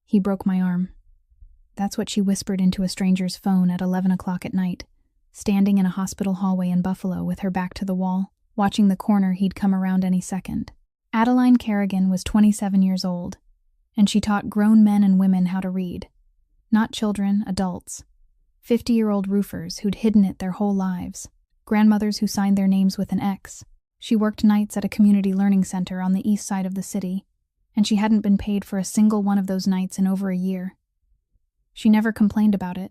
He broke my arm. That's what she whispered into a stranger's phone at 11 o'clock at night, standing in a hospital hallway in Buffalo with her back to the wall, watching the corner he'd come around any second. Adeline Kerrigan was 27 years old, and she taught grown men and women how to read. Not children, adults. 50-year-old roofers who'd hidden it their whole lives. Grandmothers who signed their names with an X. She worked nights at a community learning center on the east side of the city, and she hadn't been paid for a single one of those nights in over a year. She never complained about it.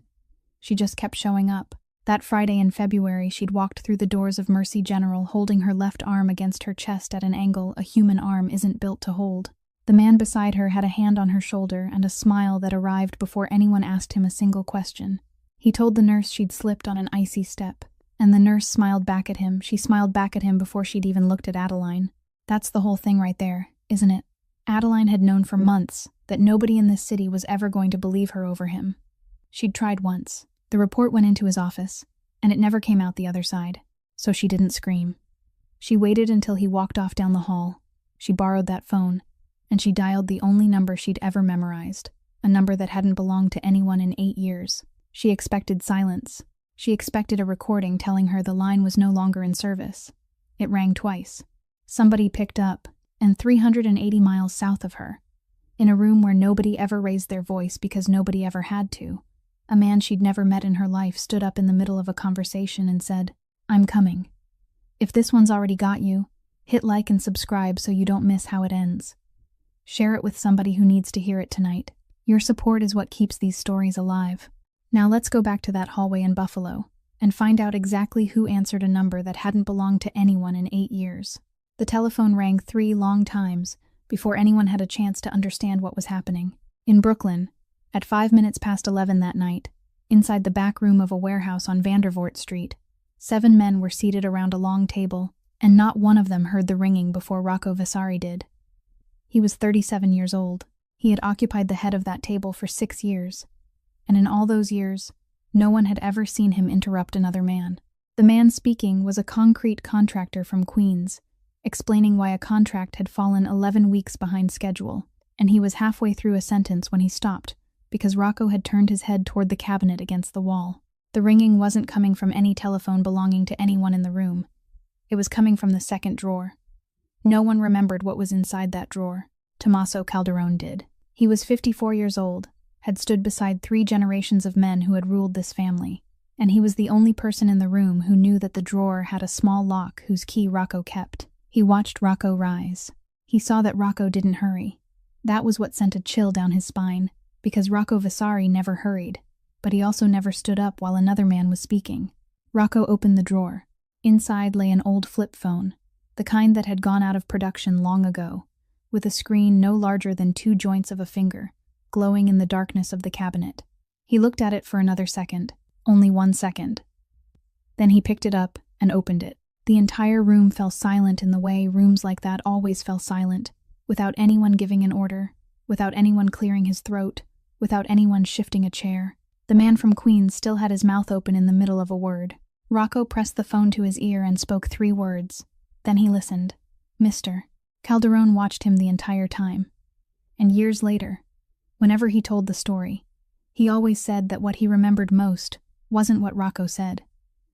She just kept showing up. That Friday in February, she'd walked through the doors of Mercy General, holding her left arm against her chest at an angle a human arm isn't built to hold. The man beside her had a hand on her shoulder and a smile that arrived before anyone asked him a single question. He told the nurse she'd slipped on an icy step, and the nurse smiled back at him. She smiled back at him before she'd even looked at Adeline. That's the whole thing right there, isn't it? Adeline had known for months that nobody in this city was ever going to believe her over him. She'd tried once. The report went into his office, and it never came out the other side, so she didn't scream. She waited until he walked off down the hall. She borrowed that phone, and she dialed the only number she'd ever memorized, a number that hadn't belonged to anyone in 8 years. She expected silence. She expected a recording telling her the line was no longer in service. It rang twice. Somebody picked up, and 380 miles south of her, in a room where nobody ever raised their voice because nobody ever had to, a man she'd never met in her life stood up in the middle of a conversation and said, "I'm coming. If this one's already got you, hit like and subscribe so you don't miss how it ends. Share it with somebody who needs to hear it tonight. Your support is what keeps these stories alive." Now let's go back to that hallway in Buffalo and find out exactly who answered a number that hadn't belonged to anyone in 8 years. The telephone rang 3 long times before anyone had a chance to understand what was happening. In Brooklyn, at 5 minutes past 11 that night, inside the back room of a warehouse on Vandervoort Street, 7 men were seated around a long table, and not one of them heard the ringing before Rocco Vasari did. He was 37 years old. He had occupied the head of that table for 6 years, and in all those years, no one had ever seen him interrupt another man. The man speaking was a concrete contractor from Queens, explaining why a contract had fallen 11 weeks behind schedule, and he was halfway through a sentence when he stopped, because Rocco had turned his head toward the cabinet against the wall. The ringing wasn't coming from any telephone belonging to anyone in the room. It was coming from the second drawer. No one remembered what was inside that drawer. Tommaso Calderone did. He was 54 years old, had stood beside 3 generations of men who had ruled this family, and he was the only person in the room who knew that the drawer had a small lock whose key Rocco kept. He watched Rocco rise. He saw that Rocco didn't hurry. That was what sent a chill down his spine, because Rocco Vasari never hurried, but he also never stood up while another man was speaking. Rocco opened the drawer. Inside lay an old flip phone, the kind that had gone out of production long ago, with a screen no larger than 2 joints of a finger, glowing in the darkness of the cabinet. He looked at it for another second, only 1 second. Then he picked it up and opened it. The entire room fell silent in the way rooms like that always fell silent, without anyone giving an order, without anyone clearing his throat, without anyone shifting a chair. The man from Queens still had his mouth open in the middle of a word. Rocco pressed the phone to his ear and spoke 3 words. Then he listened. "Mr." Calderone watched him the entire time. And years later, whenever he told the story, he always said that what he remembered most wasn't what Rocco said,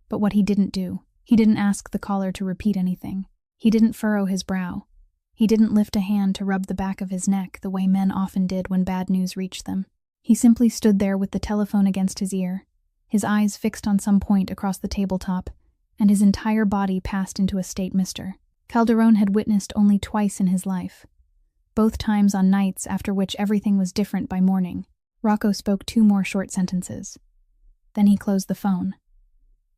but what he didn't do. He didn't ask the caller to repeat anything. He didn't furrow his brow. He didn't lift a hand to rub the back of his neck the way men often did when bad news reached them. He simply stood there with the telephone against his ear, his eyes fixed on some point across the tabletop, and his entire body passed into a state mister. Calderone had witnessed only twice in his life, both times on nights after which everything was different by morning. Rocco spoke 2 more short sentences. Then he closed the phone.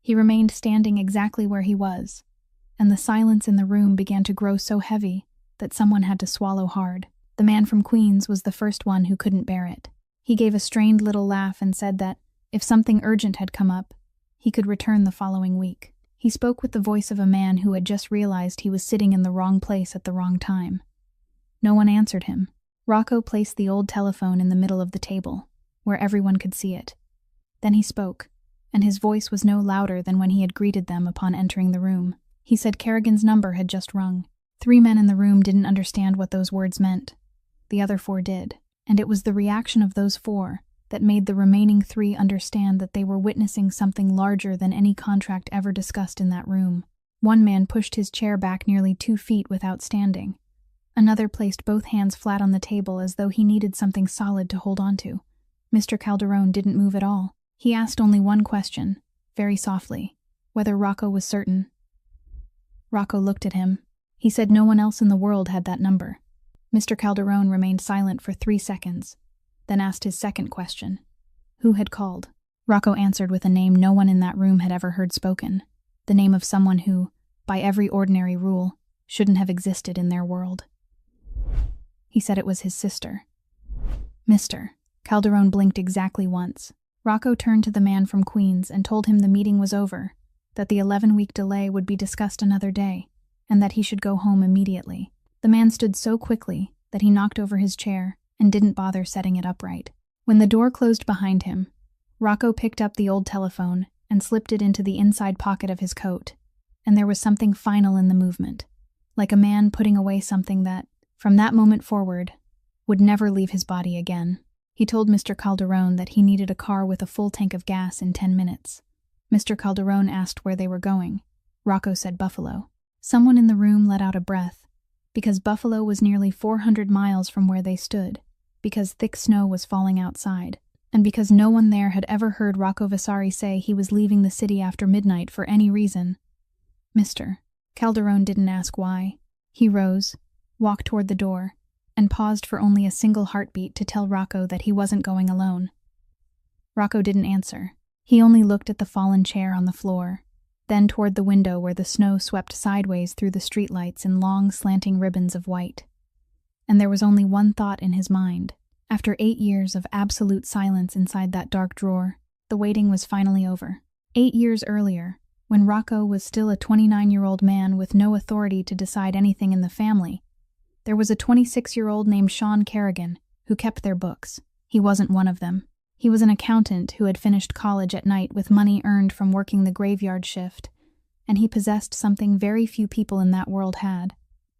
He remained standing exactly where he was, and the silence in the room began to grow so heavy that someone had to swallow hard. The man from Queens was the first one who couldn't bear it. He gave a strained little laugh and said that, if something urgent had come up, he could return the following week. He spoke with the voice of a man who had just realized he was sitting in the wrong place at the wrong time. No one answered him. Rocco placed the old telephone in the middle of the table, where everyone could see it. Then he spoke, and his voice was no louder than when he had greeted them upon entering the room. He said Kerrigan's number had just rung. 3 men in the room didn't understand what those words meant. The other 4 did. And it was the reaction of those 4 that made the remaining 3 understand that they were witnessing something larger than any contract ever discussed in that room. One man pushed his chair back nearly 2 feet without standing. Another placed both hands flat on the table as though he needed something solid to hold onto. Mr. Calderon didn't move at all. He asked only one question, very softly, whether Rocco was certain. Rocco looked at him. He said no one else in the world had that number. Mr. Calderon remained silent for 3 seconds, then asked his second question. Who had called? Rocco answered with a name no one in that room had ever heard spoken, the name of someone who, by every ordinary rule, shouldn't have existed in their world. He said it was his sister. Mr. Calderon blinked exactly once. Rocco turned to the man from Queens and told him the meeting was over, that the 11-week delay would be discussed another day, and that he should go home immediately. The man stood so quickly that he knocked over his chair and didn't bother setting it upright. When the door closed behind him, Rocco picked up the old telephone and slipped it into the inside pocket of his coat, and there was something final in the movement, like a man putting away something that, from that moment forward, would never leave his body again. He told Mr. Calderon that he needed a car with a full tank of gas in 10 minutes. Mr. Calderon asked where they were going. Rocco said Buffalo. Someone in the room let out a breath, because Buffalo was nearly 400 miles from where they stood, because thick snow was falling outside, and because no one there had ever heard Rocco Vasari say he was leaving the city after midnight for any reason. Mr. Calderon didn't ask why. He rose, walked toward the door, and paused for only a single heartbeat to tell Rocco that he wasn't going alone. Rocco didn't answer. He only looked at the fallen chair on the floor, then toward the window where the snow swept sideways through the streetlights in long, slanting ribbons of white. And there was only one thought in his mind. After 8 years of absolute silence inside that dark drawer, the waiting was finally over. 8 years earlier, when Rocco was still a 29-year-old man with no authority to decide anything in the family, there was a 26-year-old named Sean Kerrigan who kept their books. He wasn't one of them. He was an accountant who had finished college at night with money earned from working the graveyard shift, and he possessed something very few people in that world had,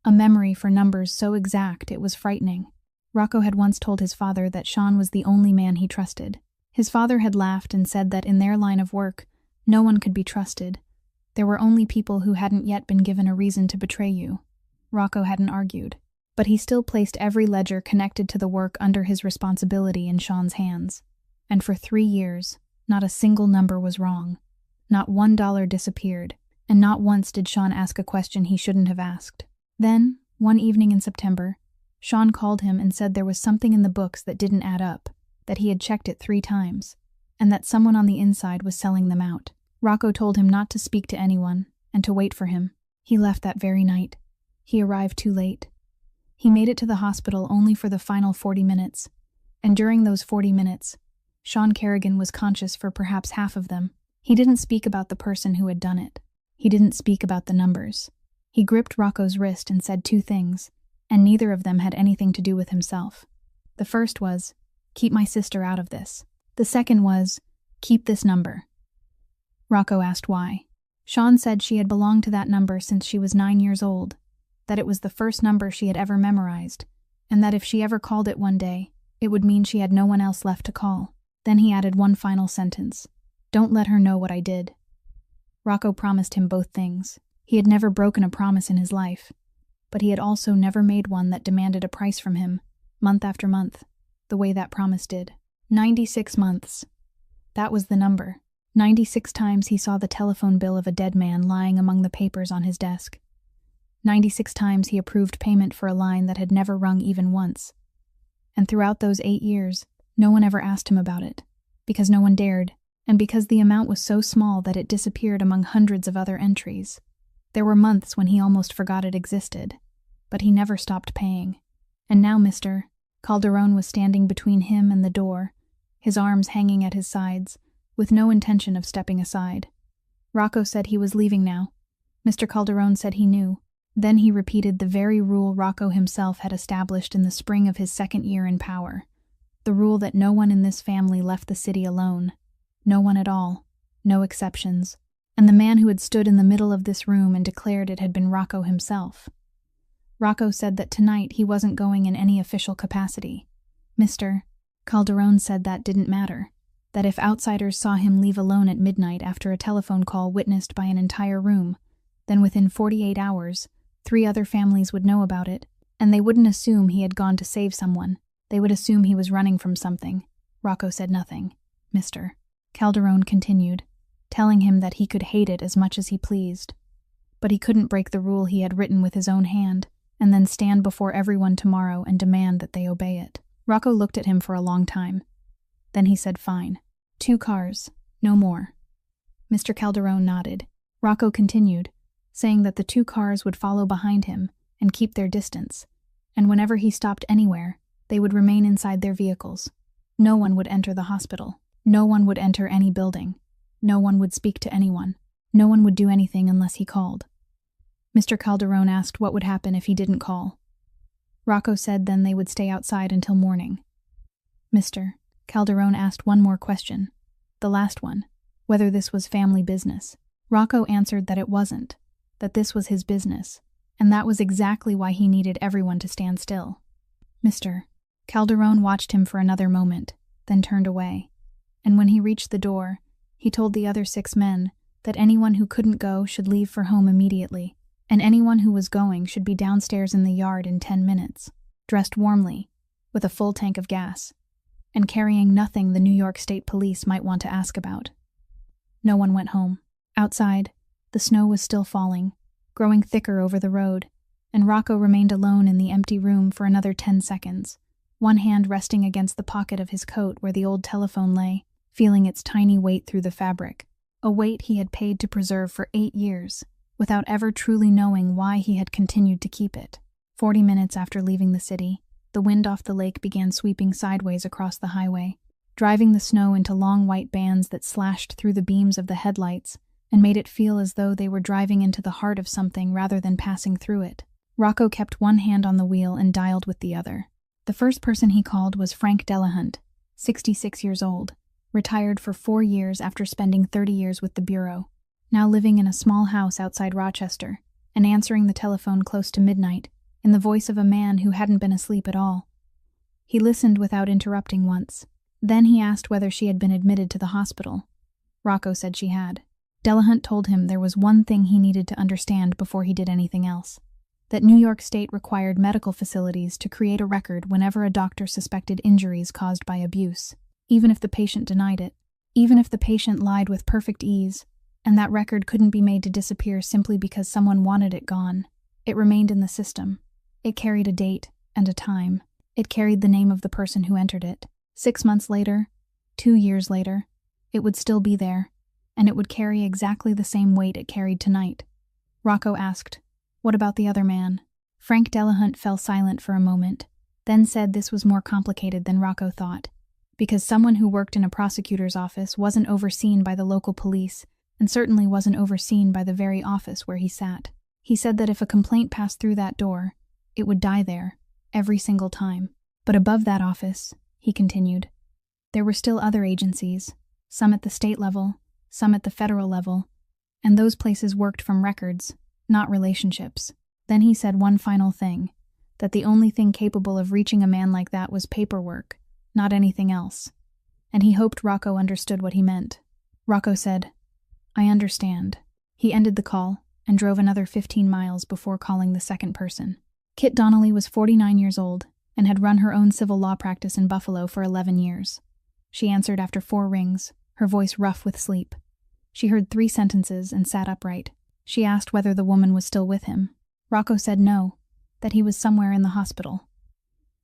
a memory for numbers so exact it was frightening. Rocco had once told his father that Sean was the only man he trusted. His father had laughed and said that in their line of work, no one could be trusted. There were only people who hadn't yet been given a reason to betray you. Rocco hadn't argued, but he still placed every ledger connected to the work under his responsibility in Sean's hands. And for 3 years, not a single number was wrong. Not $1 disappeared, and not once did Sean ask a question he shouldn't have asked. Then, one evening in September, Sean called him and said there was something in the books that didn't add up, that he had checked it 3 times, and that someone on the inside was selling them out. Rocco told him not to speak to anyone, and to wait for him. He left that very night. He arrived too late. He made it to the hospital only for the final 40 minutes, and during those 40 minutes, Sean Kerrigan was conscious for perhaps half of them. He didn't speak about the person who had done it. He didn't speak about the numbers. He gripped Rocco's wrist and said 2 things, and neither of them had anything to do with himself. The first was, keep my sister out of this. The second was, keep this number. Rocco asked why. Sean said she had belonged to that number since she was 9 years old, that it was the first number she had ever memorized, and that if she ever called it one day, it would mean she had no one else left to call. Then he added one final sentence. Don't let her know what I did. Rocco promised him both things. He had never broken a promise in his life, but he had also never made one that demanded a price from him, month after month, the way that promise did. 96 months. That was the number. 96 times he saw the telephone bill of a dead man lying among the papers on his desk. 96 times he approved payment for a line that had never rung even once. And throughout those 8 years, no one ever asked him about it, because no one dared, and because the amount was so small that it disappeared among hundreds of other entries. There were months when he almost forgot it existed, but he never stopped paying. And now Mr. Calderon was standing between him and the door, his arms hanging at his sides, with no intention of stepping aside. Rocco said he was leaving now. Mr. Calderon said he knew. Then he repeated the very rule Rocco himself had established in the spring of his 2nd year in power. The rule that no one in this family left the city alone. No one at all. No exceptions. And the man who had stood in the middle of this room and declared it had been Rocco himself. Rocco said that tonight he wasn't going in any official capacity. Mr. Calderon said that didn't matter, that if outsiders saw him leave alone at midnight after a telephone call witnessed by an entire room, then within 48 hours, 3 other families would know about it, and they wouldn't assume he had gone to save someone. They would assume he was running from something. Rocco said nothing. Mr. Calderon continued, telling him that he could hate it as much as he pleased. But he couldn't break the rule he had written with his own hand, and then stand before everyone tomorrow and demand that they obey it. Rocco looked at him for a long time. Then he said, "Fine. 2 cars, no more." Mr. Calderon nodded. Rocco continued, saying that the 2 cars would follow behind him and keep their distance, and whenever he stopped anywhere, they would remain inside their vehicles. No one would enter the hospital. No one would enter any building. No one would speak to anyone. No one would do anything unless he called. Mr. Calderon asked what would happen if he didn't call. Rocco said then they would stay outside until morning. Mr. Calderon asked one more question, the last one, whether this was family business. Rocco answered that it wasn't, that this was his business, and that was exactly why he needed everyone to stand still. Mr. Calderon watched him for another moment, then turned away, and when he reached the door, he told the other 6 men that anyone who couldn't go should leave for home immediately, and anyone who was going should be downstairs in the yard in 10 minutes, dressed warmly, with a full tank of gas, and carrying nothing the New York State Police might want to ask about. No one went home. Outside, the snow was still falling, growing thicker over the road, and Rocco remained alone in the empty room for another 10 seconds, one hand resting against the pocket of his coat where the old telephone lay, feeling its tiny weight through the fabric, a weight he had paid to preserve for 8 years, without ever truly knowing why he had continued to keep it. 40 minutes after leaving the city, the wind off the lake began sweeping sideways across the highway, driving the snow into long white bands that slashed through the beams of the headlights and made it feel as though they were driving into the heart of something rather than passing through it. Rocco kept one hand on the wheel and dialed with the other. The first person he called was Frank Delahunt, 66 years old, retired for 4 years after spending 30 years with the Bureau, now living in a small house outside Rochester, and answering the telephone close to midnight, in the voice of a man who hadn't been asleep at all. He listened without interrupting once. Then he asked whether she had been admitted to the hospital. Rocco said she had. Delahunt told him there was one thing he needed to understand before he did anything else, that New York State required medical facilities to create a record whenever a doctor suspected injuries caused by abuse, even if the patient denied it, even if the patient lied with perfect ease, and that record couldn't be made to disappear simply because someone wanted it gone. It remained in the system. It carried a date and a time. It carried the name of the person who entered it. 6 months later, 2 years later, it would still be there, and it would carry exactly the same weight it carried tonight. Rocco asked, "What about the other man?" Frank Delahunt fell silent for a moment, then said this was more complicated than Rocco thought, because someone who worked in a prosecutor's office wasn't overseen by the local police, and certainly wasn't overseen by the very office where he sat. He said that if a complaint passed through that door, it would die there, every single time. But above that office, he continued, there were still other agencies, some at the state level, some at the federal level, and those places worked from records, not relationships. Then he said one final thing, that the only thing capable of reaching a man like that was paperwork, not anything else. And he hoped Rocco understood what he meant. Rocco said, "I understand." He ended the call and drove another 15 miles before calling the second person. Kit Donnelly was 49 years old and had run her own civil law practice in Buffalo for 11 years. She answered after 4 rings, her voice rough with sleep. She heard 3 sentences and sat upright. She asked whether the woman was still with him. Rocco said no, that he was somewhere in the hospital.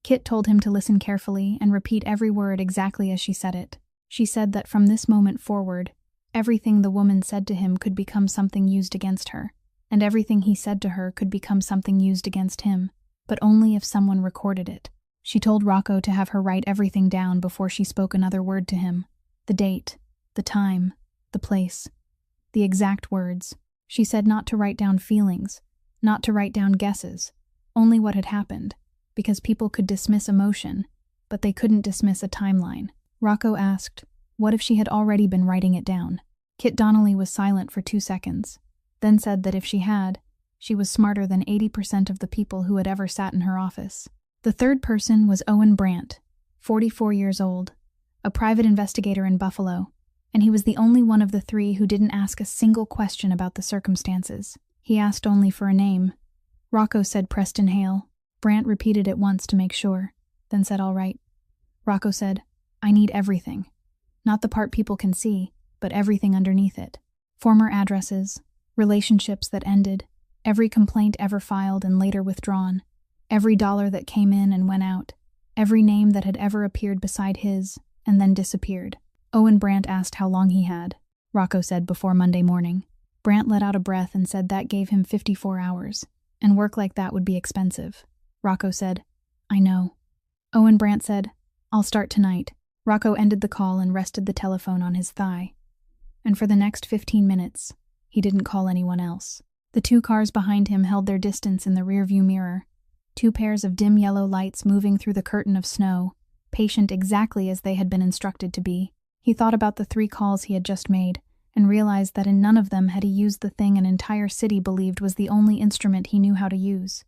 Kit told him to listen carefully and repeat every word exactly as she said it. She said that from this moment forward, everything the woman said to him could become something used against her, and everything he said to her could become something used against him, but only if someone recorded it. She told Rocco to have her write everything down before she spoke another word to him. The date, the time, the place, the exact words. She said not to write down feelings, not to write down guesses, only what had happened, because people could dismiss emotion, but they couldn't dismiss a timeline. Rocco asked, what if she had already been writing it down? Kit Donnelly was silent for 2 seconds, then said that if she had, she was smarter than 80% of the people who had ever sat in her office. The third person was Owen Brandt, 44 years old, a private investigator in Buffalo, and he was the only one of the three who didn't ask a single question about the circumstances. He asked only for a name. Rocco said Preston Hale. Brant repeated it once to make sure, then said all right. Rocco said, I need everything. Not the part people can see, but everything underneath it. Former addresses, relationships that ended, every complaint ever filed and later withdrawn, every dollar that came in and went out, every name that had ever appeared beside his and then disappeared. Owen Brant asked how long he had. Rocco said before Monday morning. Brant let out a breath and said that gave him 54 hours, and work like that would be expensive. Rocco said, I know. Owen Brant said, I'll start tonight. Rocco ended the call and rested the telephone on his thigh. And for the next 15 minutes, he didn't call anyone else. The two cars behind him held their distance in the rearview mirror, two pairs of dim yellow lights moving through the curtain of snow, patient exactly as they had been instructed to be. He thought about the 3 calls he had just made, and realized that in none of them had he used the thing an entire city believed was the only instrument he knew how to use.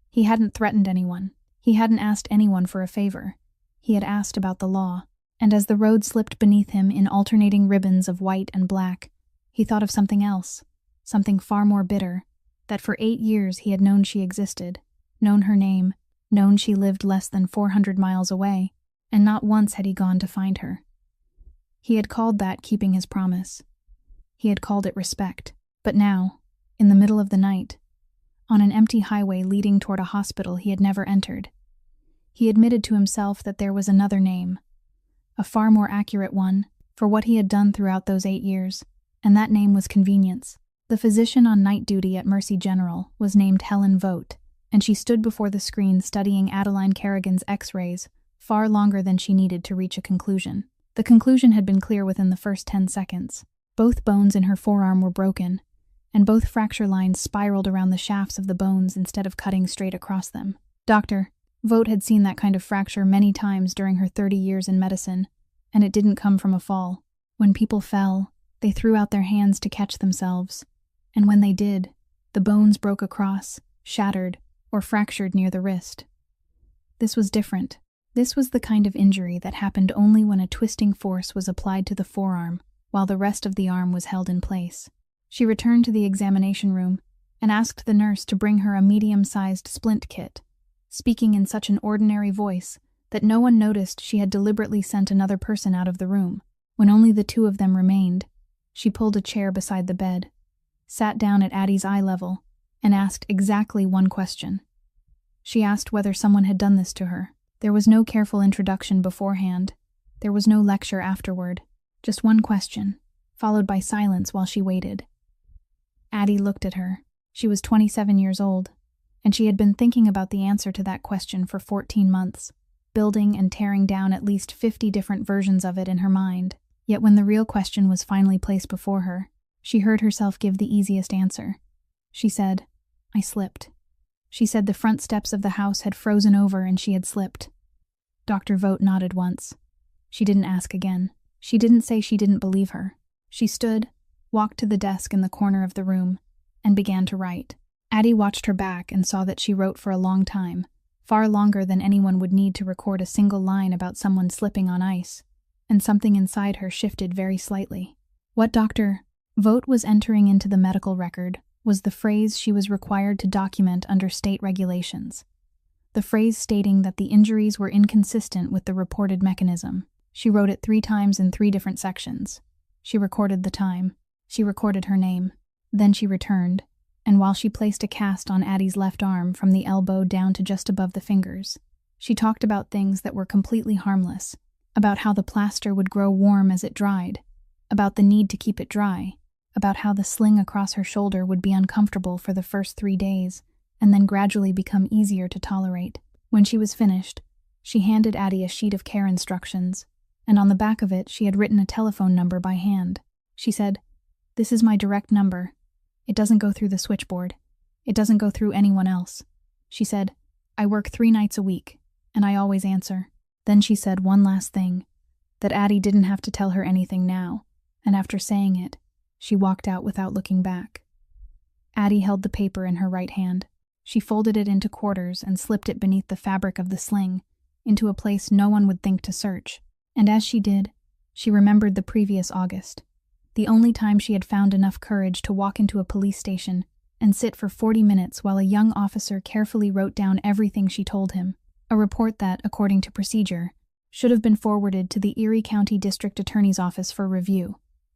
He hadn't threatened anyone. He hadn't asked anyone for a favor. He had asked about the law, and as the road slipped beneath him in alternating ribbons of white and black, he thought of something else, something far more bitter, that for 8 years he had known she existed, known her name, known she lived less than 400 miles away, and not once had he gone to find her. He had called that keeping his promise. He had called it respect. But now, in the middle of the night, on an empty highway leading toward a hospital he had never entered, he admitted to himself that there was another name, a far more accurate one for what he had done throughout those 8 years, and that name was convenience. The physician on night duty at Mercy General was named Helen Vogt, and she stood before the screen studying Adeline Kerrigan's X-rays far longer than she needed to reach a conclusion. The conclusion had been clear within the first 10 seconds. Both bones in her forearm were broken, and both fracture lines spiraled around the shafts of the bones instead of cutting straight across them. Doctor, Vogt had seen that kind of fracture many times during her 30 years in medicine, and it didn't come from a fall. When people fell, they threw out their hands to catch themselves, and when they did, the bones broke across, shattered, or fractured near the wrist. This was different. This was the kind of injury that happened only when a twisting force was applied to the forearm, while the rest of the arm was held in place. She returned to the examination room and asked the nurse to bring her a medium-sized splint kit, speaking in such an ordinary voice that no one noticed she had deliberately sent another person out of the room. When only the 2 of them remained, she pulled a chair beside the bed, sat down at Addie's eye level, and asked exactly one question. She asked whether someone had done this to her. There was no careful introduction beforehand. There was no lecture afterward. Just one question, followed by silence while she waited. Addie looked at her. She was 27 years old, and she had been thinking about the answer to that question for 14 months, building and tearing down at least 50 different versions of it in her mind. Yet when the real question was finally placed before her, she heard herself give the easiest answer. She said, I slipped. She said the front steps of the house had frozen over and she had slipped. Dr. Vogt nodded once. She didn't ask again. She didn't say she didn't believe her. She stood, walked to the desk in the corner of the room, and began to write. Addie watched her back and saw that she wrote for a long time, far longer than anyone would need to record a single line about someone slipping on ice, and something inside her shifted very slightly. What Dr. Vogt was entering into the medical record was the phrase she was required to document under state regulations. The phrase stating that the injuries were inconsistent with the reported mechanism. She wrote it 3 times in 3 different sections. She recorded the time. She recorded her name. Then she returned, and while she placed a cast on Addie's left arm from the elbow down to just above the fingers, she talked about things that were completely harmless, about how the plaster would grow warm as it dried, about the need to keep it dry, about how the sling across her shoulder would be uncomfortable for the first 3 days, and then gradually become easier to tolerate. When she was finished, she handed Addie a sheet of care instructions, and on the back of it she had written a telephone number by hand. She said, "This is my direct number. It doesn't go through the switchboard. It doesn't go through anyone else." She said, "I work 3 nights a week, and I always answer." Then she said one last thing, that Addie didn't have to tell her anything now, and after saying it, she walked out without looking back. Addie held the paper in her right hand. She folded it into quarters and slipped it beneath the fabric of the sling, into a place no one would think to search. And as she did, she remembered the previous August, the only time she had found enough courage to walk into a police station and sit for 40 minutes while a young officer carefully wrote down everything she told him, a report that, according to procedure, should have been forwarded to the Erie County District Attorney's Office for review.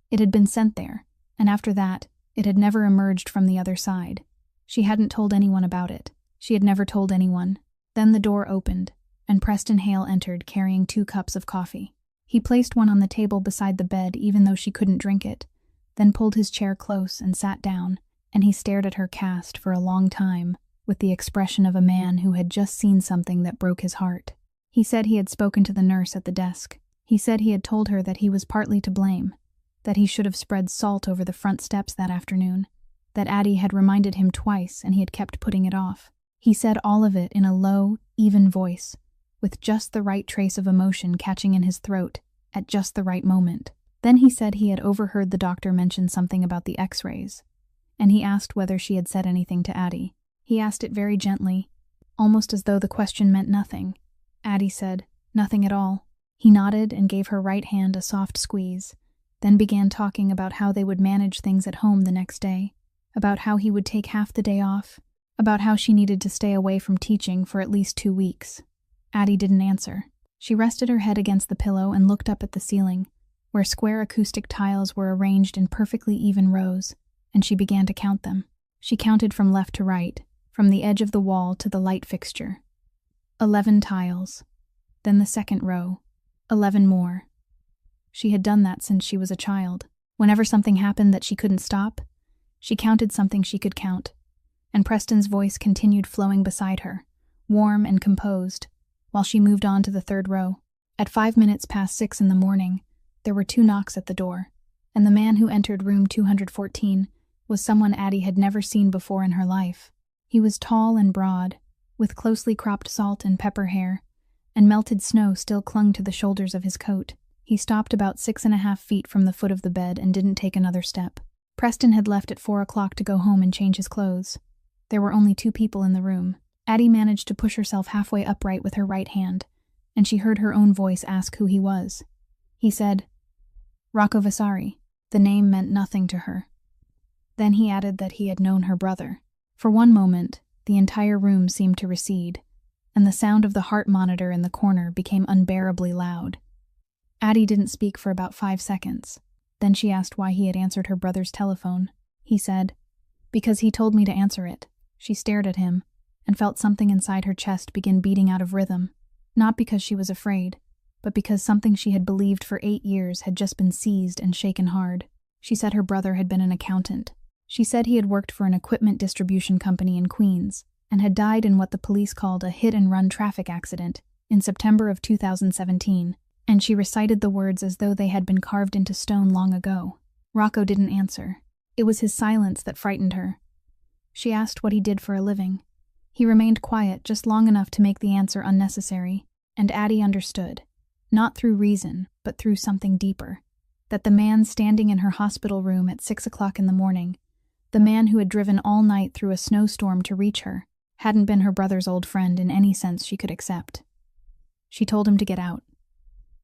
It had been sent there, and after that, it had never emerged from the other side. She hadn't told anyone about it. She had never told anyone. Then the door opened, and Preston Hale entered carrying 2 cups of coffee. He placed one on the table beside the bed even though she couldn't drink it, then pulled his chair close and sat down, and he stared at her cast for a long time with the expression of a man who had just seen something that broke his heart. He said he had spoken to the nurse at the desk. He said he had told her that he was partly to blame, that he should have spread salt over the front steps that afternoon, that Addie had reminded him twice and he had kept putting it off. He said all of it in a low, even voice, with just the right trace of emotion catching in his throat at just the right moment. Then he said he had overheard the doctor mention something about the x-rays, and he asked whether she had said anything to Addie. He asked it very gently, almost as though the question meant nothing. Addie said, "Nothing at all." He nodded and gave her right hand a soft squeeze, then began talking about how they would manage things at home the next day, about how he would take half the day off, about how she needed to stay away from teaching for at least 2 weeks. Addie didn't answer. She rested her head against the pillow and looked up at the ceiling, where square acoustic tiles were arranged in perfectly even rows, and she began to count them. She counted from left to right, from the edge of the wall to the light fixture. 11 tiles. Then the second row. 11 more. She had done that since she was a child. Whenever something happened that she couldn't stop, she counted something she could count, and Preston's voice continued flowing beside her, warm and composed, while she moved on to the third row. At 5 minutes past 6 in the morning, there were 2 knocks at the door, and the man who entered room 214 was someone Addie had never seen before in her life. He was tall and broad, with closely cropped salt and pepper hair, and melted snow still clung to the shoulders of his coat. He stopped about 6.5 feet from the foot of the bed and didn't take another step. Preston had left at 4 o'clock to go home and change his clothes. There were only 2 people in the room. Addie managed to push herself halfway upright with her right hand, and she heard her own voice ask who he was. He said, "Rocco Vasari." The name meant nothing to her. Then he added that he had known her brother. For one moment, the entire room seemed to recede, and the sound of the heart monitor in the corner became unbearably loud. Addie didn't speak for about 5 seconds. Then she asked why he had answered her brother's telephone. He said, "Because he told me to answer it." She stared at him and felt something inside her chest begin beating out of rhythm, not because she was afraid, but because something she had believed for 8 years had just been seized and shaken hard. She said her brother had been an accountant. She said he had worked for an equipment distribution company in Queens and had died in what the police called a hit-and-run traffic accident in September of 2017, and she recited the words as though they had been carved into stone long ago. Rocco didn't answer. It was his silence that frightened her. She asked what he did for a living. He remained quiet just long enough to make the answer unnecessary, and Addie understood, not through reason, but through something deeper, that the man standing in her hospital room at 6 o'clock in the morning, the man who had driven all night through a snowstorm to reach her, hadn't been her brother's old friend in any sense she could accept. She told him to get out.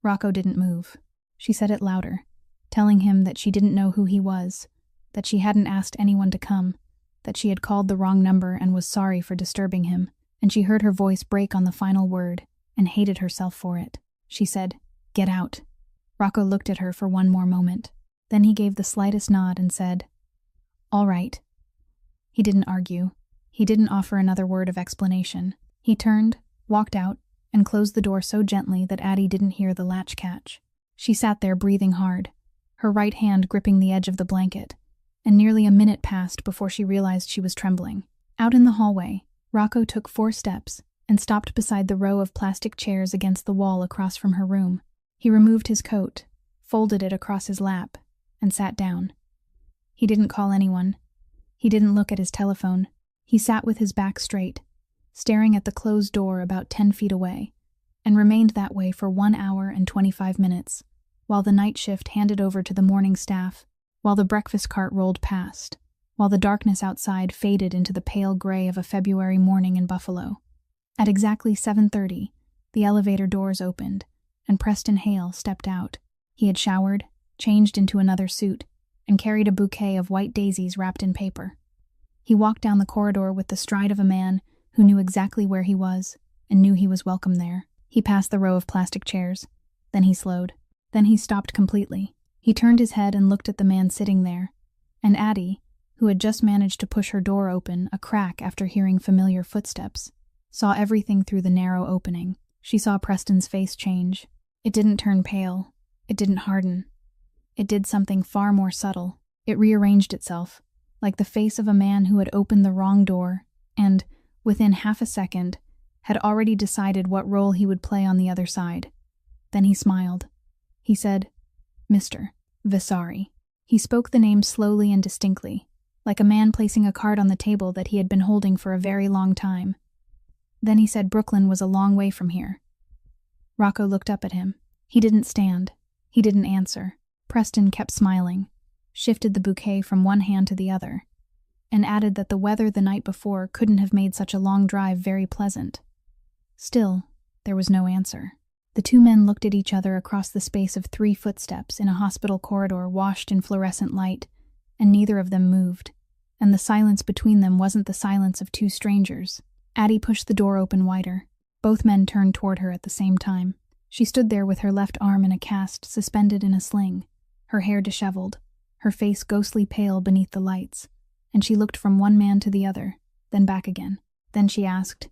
Rocco didn't move. She said it louder, telling him that she didn't know who he was, that she hadn't asked anyone to come, that she had called the wrong number and was sorry for disturbing him, and she heard her voice break on the final word and hated herself for it. She said, "Get out." Rocco looked at her for one more moment. Then he gave the slightest nod and said, "All right." He didn't argue. He didn't offer another word of explanation. He turned, walked out, and closed the door so gently that Addie didn't hear the latch catch. She sat there breathing hard, her right hand gripping the edge of the blanket, and nearly a minute passed before she realized she was trembling. Out in the hallway, Rocco took 4 steps and stopped beside the row of plastic chairs against the wall across from her room. He removed his coat, folded it across his lap, and sat down. He didn't call anyone. He didn't look at his telephone. He sat with his back straight, staring at the closed door about 10 feet away, and remained that way for 1 hour and 25 minutes, while the night shift handed over to the morning staff, while the breakfast cart rolled past, while the darkness outside faded into the pale gray of a February morning in Buffalo. At exactly 7:30, The elevator doors opened, and Preston Hale stepped out. He had showered, changed into another suit, and carried a bouquet of white daisies wrapped in paper. He walked down the corridor with the stride of a man who knew exactly where he was and knew he was welcome there. He passed the row of plastic chairs. Then he slowed. Then he stopped completely. He turned his head and looked at the man sitting there, and Addie, who had just managed to push her door open a crack after hearing familiar footsteps, saw everything through the narrow opening. She saw Preston's face change. It didn't turn pale. It didn't harden. It did something far more subtle. It rearranged itself, like the face of a man who had opened the wrong door and, within half a second, had already decided what role he would play on the other side. Then he smiled. He said, "Mr. Vasari." He spoke the name slowly and distinctly, like a man placing a card on the table that he had been holding for a very long time. Then he said Brooklyn was a long way from here. Rocco looked up at him. He didn't stand. He didn't answer. Preston kept smiling, shifted the bouquet from one hand to the other, and added that the weather the night before couldn't have made such a long drive very pleasant. Still, there was no answer. The two men looked at each other across the space of 3 footsteps in a hospital corridor washed in fluorescent light, and neither of them moved, and the silence between them wasn't the silence of 2 strangers. Addie pushed the door open wider. Both men turned toward her at the same time. She stood there with her left arm in a cast suspended in a sling, her hair disheveled, her face ghostly pale beneath the lights, and she looked from one man to the other, then back again. Then she asked,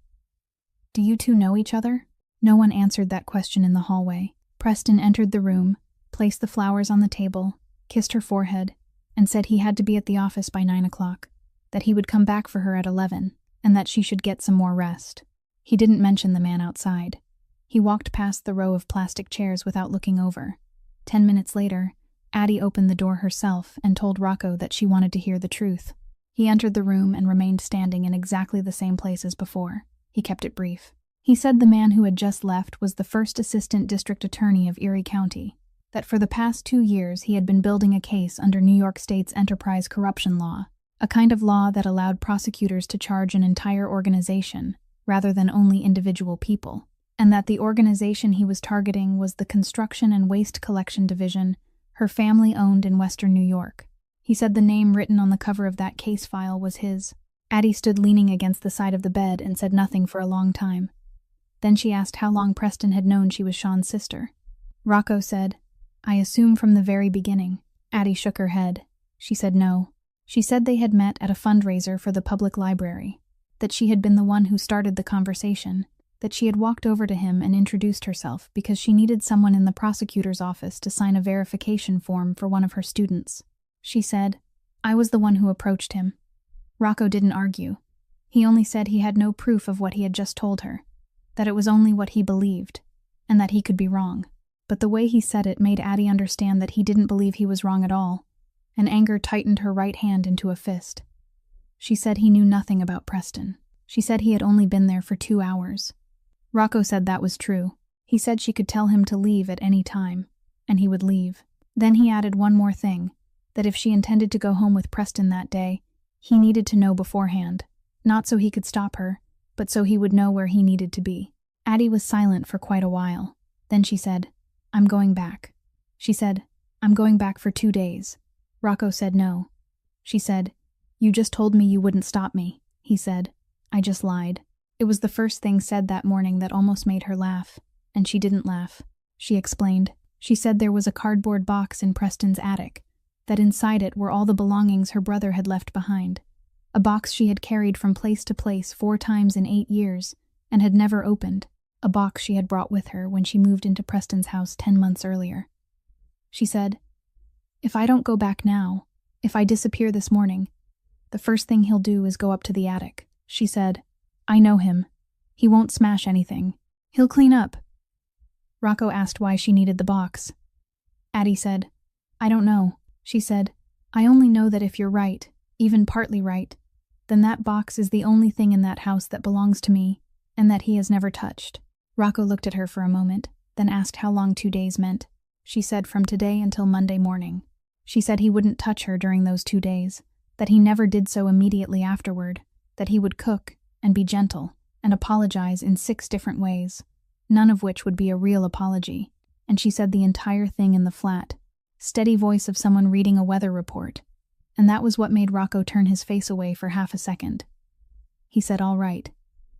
"Do you two know each other?" No one answered that question in the hallway. Preston entered the room, placed the flowers on the table, kissed her forehead, and said he had to be at the office by 9 o'clock, that he would come back for her at 11, and that she should get some more rest. He didn't mention the man outside. He walked past the row of plastic chairs without looking over. 10 minutes later, Addie opened the door herself and told Rocco that she wanted to hear the truth. He entered the room and remained standing in exactly the same place as before. He kept it brief. He said the man who had just left was the first assistant district attorney of Erie County, that for the past 2 years he had been building a case under New York State's enterprise corruption law, a kind of law that allowed prosecutors to charge an entire organization rather than only individual people, and that the organization he was targeting was the Construction and Waste Collection Division her family owned in western New York. He said the name written on the cover of that case file was his. Addie stood leaning against the side of the bed and said nothing for a long time. Then she asked how long Preston had known she was Sean's sister. Rocco said, "I assume from the very beginning." Addie shook her head. She said no. She said they had met at a fundraiser for the public library, that she had been the one who started the conversation, that she had walked over to him and introduced herself because she needed someone in the prosecutor's office to sign a verification form for one of her students. She said, "I was the one who approached him." Rocco didn't argue. He only said he had no proof of what he had just told her, that it was only what he believed, and that he could be wrong. But the way he said it made Addie understand that he didn't believe he was wrong at all, and anger tightened her right hand into a fist. She said he knew nothing about Preston. She said he had only been there for 2 hours. Rocco said that was true. He said she could tell him to leave at any time, and he would leave. Then he added one more thing, that if she intended to go home with Preston that day, he needed to know beforehand, not so he could stop her, but so he would know where he needed to be. Addie was silent for quite a while. Then she said, "I'm going back." She said, "I'm going back for 2 days." Rocco said no. She said, "You just told me you wouldn't stop me." He said, "I just lied." It was the first thing said that morning that almost made her laugh, and she didn't laugh. She explained. She said there was a cardboard box in Preston's attic, that inside it were all the belongings her brother had left behind. A box she had carried from place to place 4 times in 8 years and had never opened. A box she had brought with her when she moved into Preston's house 10 months earlier. She said, "If I don't go back now, if I disappear this morning, the first thing he'll do is go up to the attic." She said, "I know him. He won't smash anything. He'll clean up." Rocco asked why she needed the box. Addie said, "I don't know." She said, "I only know that if you're right, even partly right, then that box is the only thing in that house that belongs to me, and that he has never touched." Rocco looked at her for a moment, then asked how long 2 days meant. She said from today until Monday morning. She said he wouldn't touch her during those 2 days, that he never did so immediately afterward, that he would cook and be gentle and apologize in 6 different ways. none of which would be a real apology, and she said the entire thing in the flat, steady voice of someone reading a weather report, and that was what made Rocco turn his face away for half a second. He said, "All right."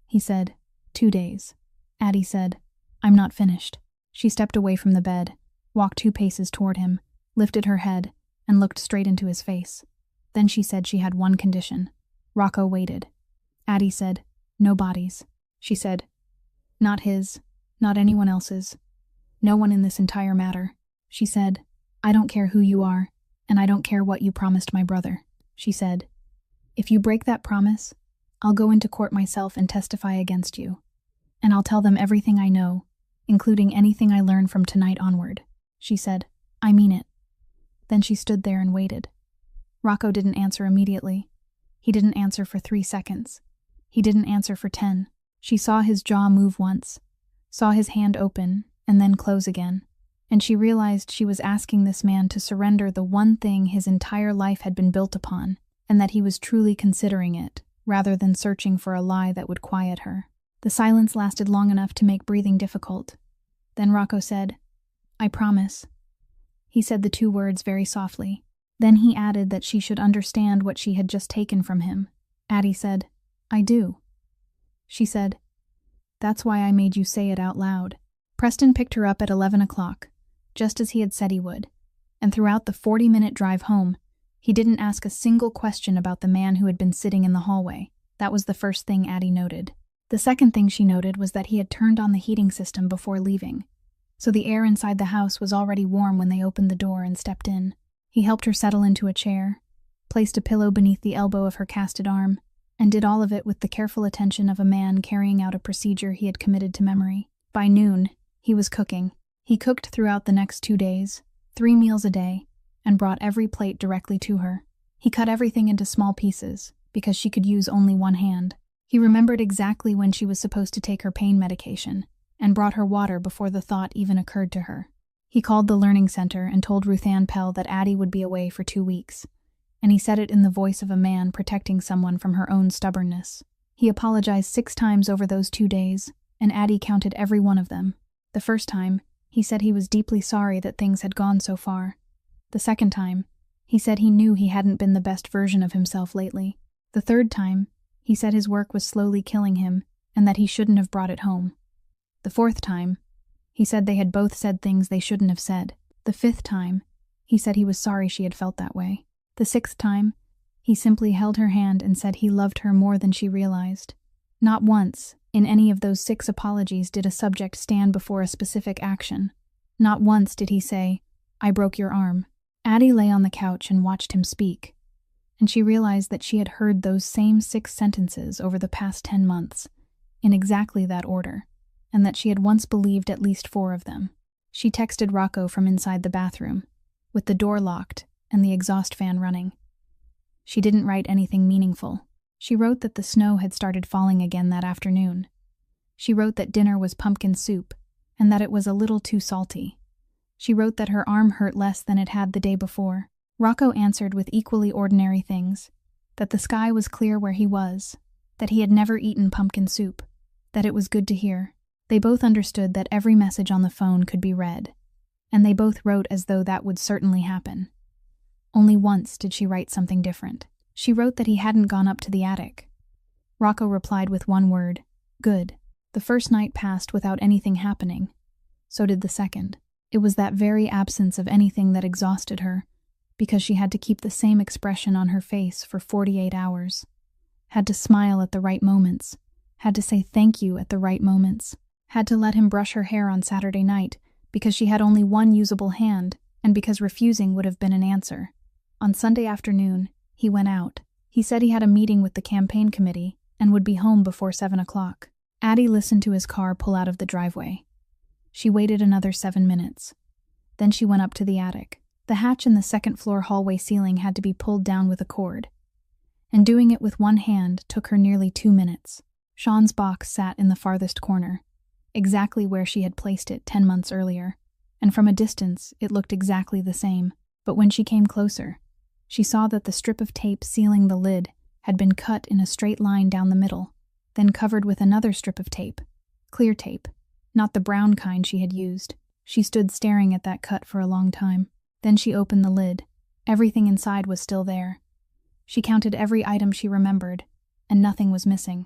He said, "2 days." Addie said, "I'm not finished." She stepped away from the bed, walked 2 paces toward him, lifted her head, and looked straight into his face. Then she said she had one condition. Rocco waited. Addie said, "No bodies." She said, "Not his, not anyone else's. No one in this entire matter." She said, "I don't care who you are, and I don't care what you promised my brother." She said, "If you break that promise, I'll go into court myself and testify against you. And I'll tell them everything I know, including anything I learn from tonight onward." She said, "I mean it." Then she stood there and waited. Rocco didn't answer immediately. He didn't answer for 3 seconds. He didn't answer for 10. She saw his jaw move once, saw his hand open and then close again, and she realized she was asking this man to surrender the one thing his entire life had been built upon, and that he was truly considering it, rather than searching for a lie that would quiet her. The silence lasted long enough to make breathing difficult. Then Rocco said, "I promise." He said the 2 words very softly. Then he added that she should understand what she had just taken from him. Addie said, "I do." She said, "That's why I made you say it out loud." Preston picked her up at 11 o'clock, just as he had said he would, and throughout the 40-minute drive home, he didn't ask a single question about the man who had been sitting in the hallway. That was the first thing Addie noted. The second thing she noted was that he had turned on the heating system before leaving, so the air inside the house was already warm when they opened the door and stepped in. He helped her settle into a chair, placed a pillow beneath the elbow of her casted arm, and did all of it with the careful attention of a man carrying out a procedure he had committed to memory. By noon, he was cooking. He cooked throughout the next 2 days, 3 meals a day, and brought every plate directly to her. He cut everything into small pieces, because she could use only one hand. He remembered exactly when she was supposed to take her pain medication, and brought her water before the thought even occurred to her. He called the learning center and told Ruth Ann Pell that Addie would be away for 2 weeks, and he said it in the voice of a man protecting someone from her own stubbornness. He apologized 6 times over those 2 days, and Addie counted every one of them. The first time, he said he was deeply sorry that things had gone so far. The second time, he said he knew he hadn't been the best version of himself lately. The third time, he said his work was slowly killing him and that he shouldn't have brought it home. The fourth time, he said they had both said things they shouldn't have said. The fifth time, he said he was sorry she had felt that way. The 6th time, he simply held her hand and said he loved her more than she realized. Not once, in any of those 6 apologies, did a subject stand before a specific action. Not once did he say, "I broke your arm." Addie lay on the couch and watched him speak, and she realized that she had heard those same 6 sentences over the past 10 months, in exactly that order, and that she had once believed at least 4 of them. She texted Rocco from inside the bathroom, with the door locked and the exhaust fan running. She didn't write anything meaningful. She wrote that the snow had started falling again that afternoon. She wrote that dinner was pumpkin soup, and that it was a little too salty. She wrote that her arm hurt less than it had the day before. Rocco answered with equally ordinary things, that the sky was clear where he was, that he had never eaten pumpkin soup, that it was good to hear. They both understood that every message on the phone could be read, and they both wrote as though that would certainly happen. Only once did she write something different. She wrote that he hadn't gone up to the attic. Rocco replied with one word, "Good." The first night passed without anything happening. So did the second. It was that very absence of anything that exhausted her, because she had to keep the same expression on her face for 48 hours. Had to smile at the right moments. Had to say thank you at the right moments. Had to let him brush her hair on Saturday night because she had only one usable hand and because refusing would have been an answer. On Sunday afternoon, he went out. He said he had a meeting with the campaign committee and would be home before 7 o'clock. Addie listened to his car pull out of the driveway. She waited another 7 minutes. Then she went up to the attic. The hatch in the second-floor hallway ceiling had to be pulled down with a cord, and doing it with one hand took her nearly 2 minutes. Sean's box sat in the farthest corner, exactly where she had placed it 10 months earlier, and from a distance it looked exactly the same. But when she came closer, she saw that the strip of tape sealing the lid had been cut in a straight line down the middle, then covered with another strip of tape, clear tape, not the brown kind she had used. She stood staring at that cut for a long time. Then she opened the lid. Everything inside was still there. She counted every item she remembered, and nothing was missing.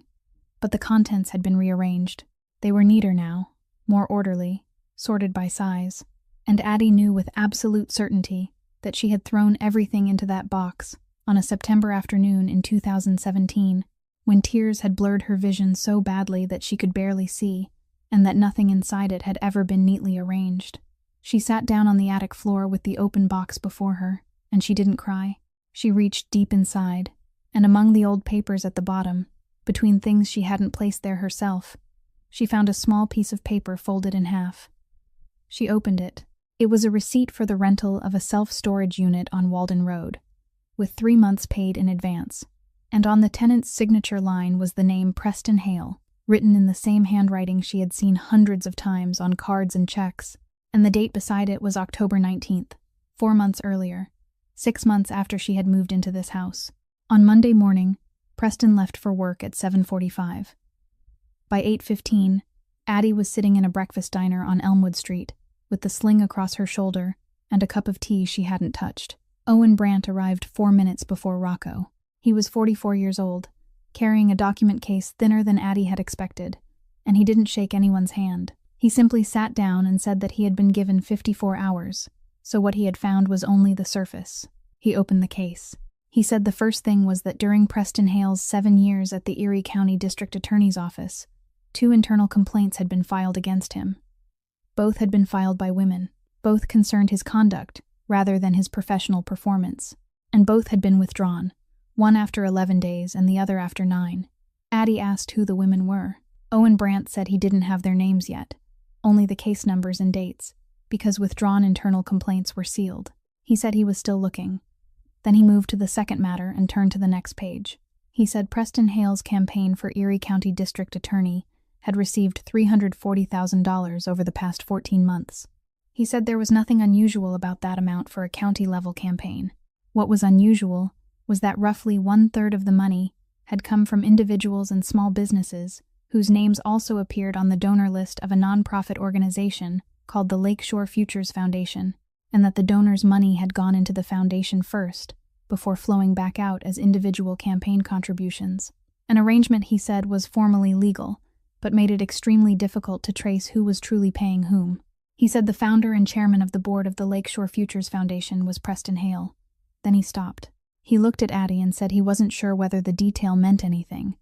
But the contents had been rearranged. They were neater now, more orderly, sorted by size. And Addie knew with absolute certainty that she had thrown everything into that box on a September afternoon in 2017, when tears had blurred her vision so badly that she could barely see, and that nothing inside it had ever been neatly arranged. She sat down on the attic floor with the open box before her, and she didn't cry. She reached deep inside, and among the old papers at the bottom, between things she hadn't placed there herself, she found a small piece of paper folded in half. She opened it. It was a receipt for the rental of a self-storage unit on Walden Road, with 3 months paid in advance, and on the tenant's signature line was the name Preston Hale, written in the same handwriting she had seen hundreds of times on cards and checks, and the date beside it was October 19th, 4 months earlier, 6 months after she had moved into this house. On Monday morning, Preston left for work at 7:45. By 8:15, Addie was sitting in a breakfast diner on Elmwood Street, with the sling across her shoulder and a cup of tea she hadn't touched. Owen Brandt arrived 4 minutes before Rocco. He was 44 years old, carrying a document case thinner than Addie had expected, and he didn't shake anyone's hand. He simply sat down and said that he had been given 54 hours, so what he had found was only the surface. He opened the case. He said the first thing was that during Preston Hale's 7 years at the Erie County District Attorney's Office, 2 internal complaints had been filed against him. Both had been filed by women. Both concerned his conduct, rather than his professional performance. And both had been withdrawn, one after 11 days and the other after 9. Addie asked who the women were. Owen Brandt said he didn't have their names yet, only the case numbers and dates, because withdrawn internal complaints were sealed. He said he was still looking. Then he moved to the second matter and turned to the next page. He said Preston Hale's campaign for Erie County District Attorney had received $340,000 over the past 14 months. He said there was nothing unusual about that amount for a county-level campaign. What was unusual was that roughly 1/3 of the money had come from individuals and small businesses whose names also appeared on the donor list of a nonprofit organization called the Lakeshore Futures Foundation, and that the donors' money had gone into the foundation first, before flowing back out as individual campaign contributions. An arrangement, he said, was formally legal, but made it extremely difficult to trace who was truly paying whom. He said the founder and chairman of the board of the Lakeshore Futures Foundation was Preston Hale. Then he stopped. He looked at Addie and said he wasn't sure whether the detail meant anything,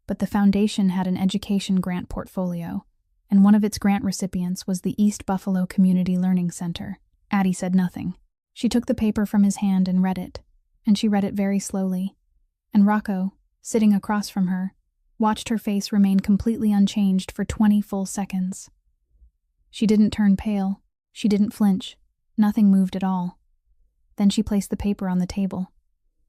but the foundation had an education grant portfolio, and one of its grant recipients was the East Buffalo Community Learning Center. Addie said nothing. She took the paper from his hand and read it, and she read it very slowly. And Rocco, sitting across from her, watched her face remain completely unchanged for 20 full seconds. She didn't turn pale. She didn't flinch. Nothing moved at all. Then she placed the paper on the table.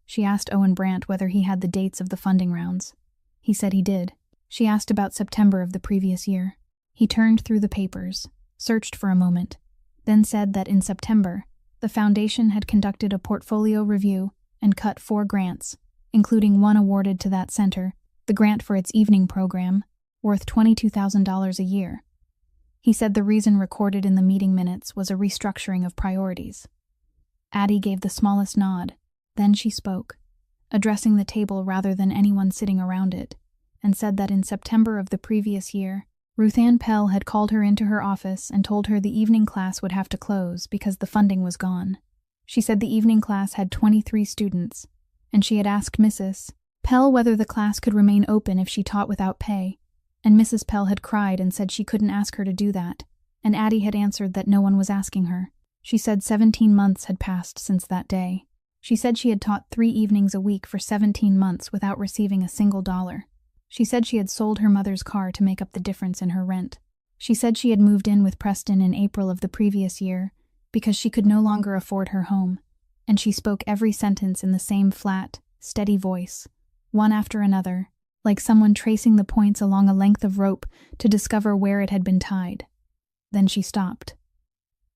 She asked Owen Brandt whether he had the dates of the funding rounds. He said he did. She asked about September of the previous year. He turned through the papers, searched for a moment, then said that in September, the foundation had conducted a portfolio review and cut 4 grants, including one awarded to that center, the grant for its evening program, worth $22,000 a year. He said the reason recorded in the meeting minutes was a restructuring of priorities. Addie gave the smallest nod. Then she spoke, addressing the table rather than anyone sitting around it, and said that in September of the previous year, Ruth Ann Pell had called her into her office and told her the evening class would have to close because the funding was gone. She said the evening class had 23 students, and she had asked Mrs. Pell whether the class could remain open if she taught without pay, and Mrs. Pell had cried and said she couldn't ask her to do that, and Addie had answered that no one was asking her. She said 17 months had passed since that day. She said she had taught 3 evenings a week for 17 months without receiving a single dollar. She said she had sold her mother's car to make up the difference in her rent. She said she had moved in with Preston in April of the previous year because she could no longer afford her home, and she spoke every sentence in the same flat, steady voice, one after another, like someone tracing the points along a length of rope to discover where it had been tied. Then she stopped.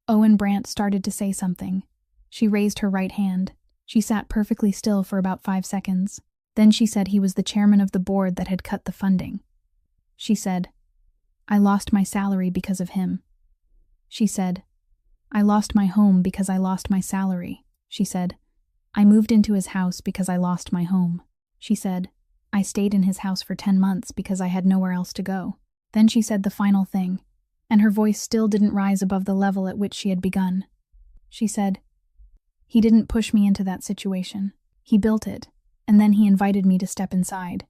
Owen Brandt started to say something. She raised her right hand. She sat perfectly still for about 5 seconds. Then she said he was the chairman of the board that had cut the funding. She said, I lost my salary because of him. She said, I lost my home because I lost my salary. She said, I moved into his house because I lost my home. She said, I stayed in his house for 10 months because I had nowhere else to go. Then she said the final thing, and her voice still didn't rise above the level at which she had begun. She said, he didn't push me into that situation. He built it, and then he invited me to step inside.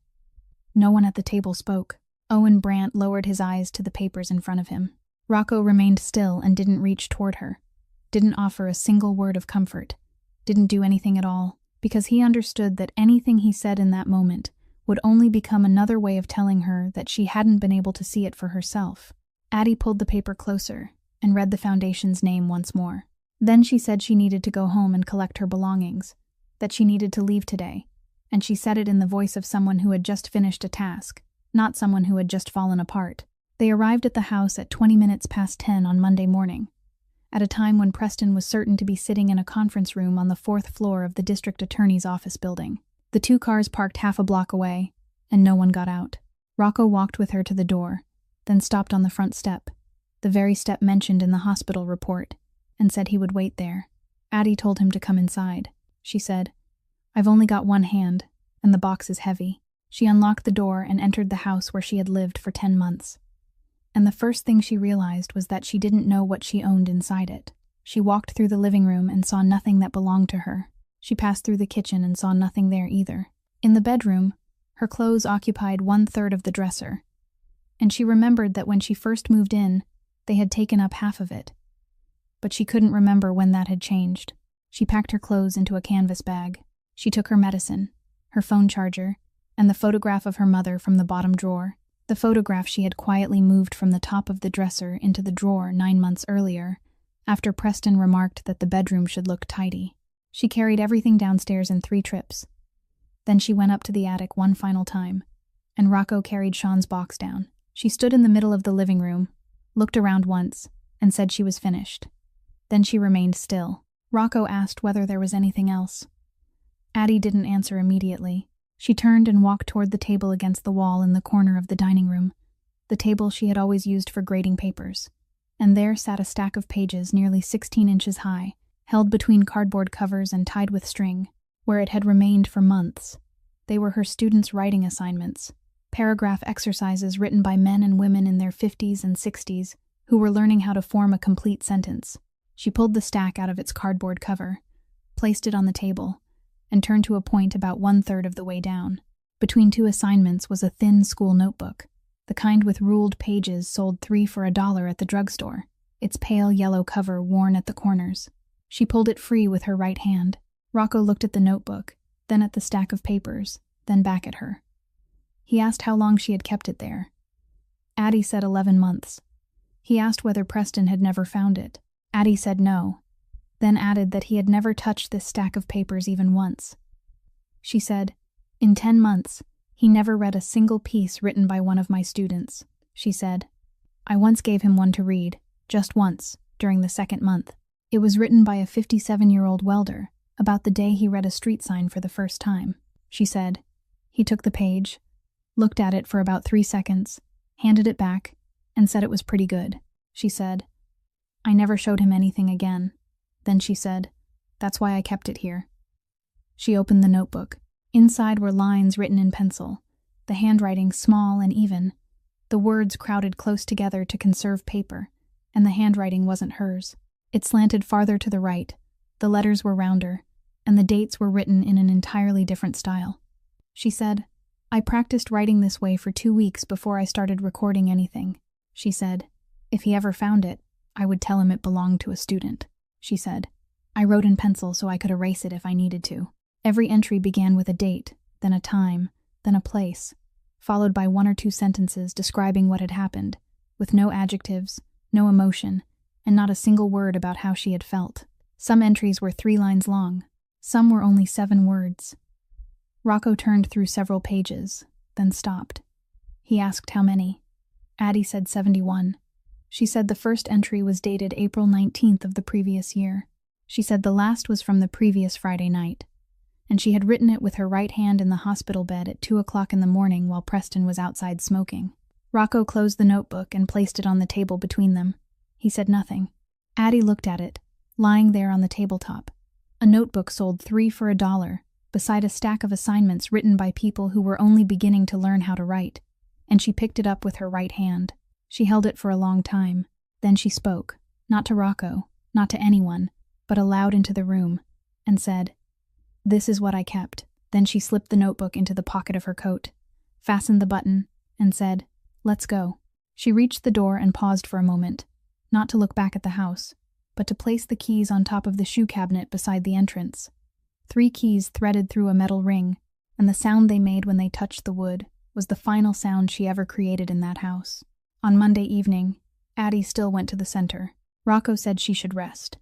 No one at the table spoke. Owen Brandt lowered his eyes to the papers in front of him. Rocco remained still and didn't reach toward her, didn't offer a single word of comfort, didn't do anything at all, because he understood that anything he said in that moment would only become another way of telling her that she hadn't been able to see it for herself. Addie pulled the paper closer and read the foundation's name once more. Then she said she needed to go home and collect her belongings, that she needed to leave today, and she said it in the voice of someone who had just finished a task, not someone who had just fallen apart. They arrived at the house at 20 minutes past 10 on Monday morning, at a time when Preston was certain to be sitting in a conference room on the 4th floor of the district attorney's office building. The 2 cars parked half a block away, and no one got out. Rocco walked with her to the door, then stopped on the front step, the very step mentioned in the hospital report, and said he would wait there. Addie told him to come inside. She said, I've only got one hand, and the box is heavy. She unlocked the door and entered the house where she had lived for 10 months. And the first thing she realized was that she didn't know what she owned inside it. She walked through the living room and saw nothing that belonged to her. She passed through the kitchen and saw nothing there either. In the bedroom, her clothes occupied 1/3 of the dresser, and she remembered that when she first moved in, they had taken up half of it. But she couldn't remember when that had changed. She packed her clothes into a canvas bag. She took her medicine, her phone charger, and the photograph of her mother from the bottom drawer. The photograph she had quietly moved from the top of the dresser into the drawer 9 months earlier, after Preston remarked that the bedroom should look tidy. She carried everything downstairs in 3 trips. Then she went up to the attic one final time, and Rocco carried Sean's box down. She stood in the middle of the living room, looked around once, and said she was finished. Then she remained still. Rocco asked whether there was anything else. Addie didn't answer immediately. She turned and walked toward the table against the wall in the corner of the dining room, the table she had always used for grading papers. And there sat a stack of pages nearly 16 inches high, held between cardboard covers and tied with string, where it had remained for months. They were her students' writing assignments, paragraph exercises written by men and women in their 50s and 60s who were learning how to form a complete sentence. She pulled the stack out of its cardboard cover, placed it on the table, and turned to a point about 1/3 of the way down. Between 2 assignments was a thin school notebook, the kind with ruled pages sold 3 for $1 at the drugstore, its pale yellow cover worn at the corners. She pulled it free with her right hand. Rocco looked at the notebook, then at the stack of papers, then back at her. He asked how long she had kept it there. Addie said 11 months. He asked whether Preston had never found it. Addie said no, then added that he had never touched this stack of papers even once. She said, in 10 months, he never read a single piece written by one of my students. She said, I once gave him one to read, just once, during the 2nd month. It was written by a 57-year-old welder, about the day he read a street sign for the first time. She said, he took the page, looked at it for about 3 seconds, handed it back, and said it was pretty good. She said, I never showed him anything again. Then she said, that's why I kept it here. She opened the notebook. Inside were lines written in pencil, the handwriting small and even. The words crowded close together to conserve paper, and the handwriting wasn't hers. It slanted farther to the right, the letters were rounder, and the dates were written in an entirely different style. She said, I practiced writing this way for 2 weeks before I started recording anything. She said, if he ever found it, I would tell him it belonged to a student. She said, I wrote in pencil so I could erase it if I needed to. Every entry began with a date, then a time, then a place, followed by 1 or 2 sentences describing what had happened, with no adjectives, no emotion, and not a single word about how she had felt. Some entries were 3 lines long, some were only 7 words. Rocco turned through several pages, then stopped. He asked how many. Addie said 71. She said the first entry was dated April 19th of the previous year. She said the last was from the previous Friday night, and she had written it with her right hand in the hospital bed at 2 o'clock in the morning while Preston was outside smoking. Rocco closed the notebook and placed it on the table between them. He said nothing. Addie looked at it, lying there on the tabletop. A notebook sold 3 for $1, beside a stack of assignments written by people who were only beginning to learn how to write, and she picked it up with her right hand. She held it for a long time. Then she spoke, not to Rocco, not to anyone, but aloud into the room, and said, "This is what I kept." Then she slipped the notebook into the pocket of her coat, fastened the button, and said, "Let's go." She reached the door and paused for a moment, not to look back at the house, but to place the keys on top of the shoe cabinet beside the entrance. 3 keys threaded through a metal ring, and the sound they made when they touched the wood was the final sound she ever created in that house. On Monday evening, Addie still went to the center. Rocco said she should rest.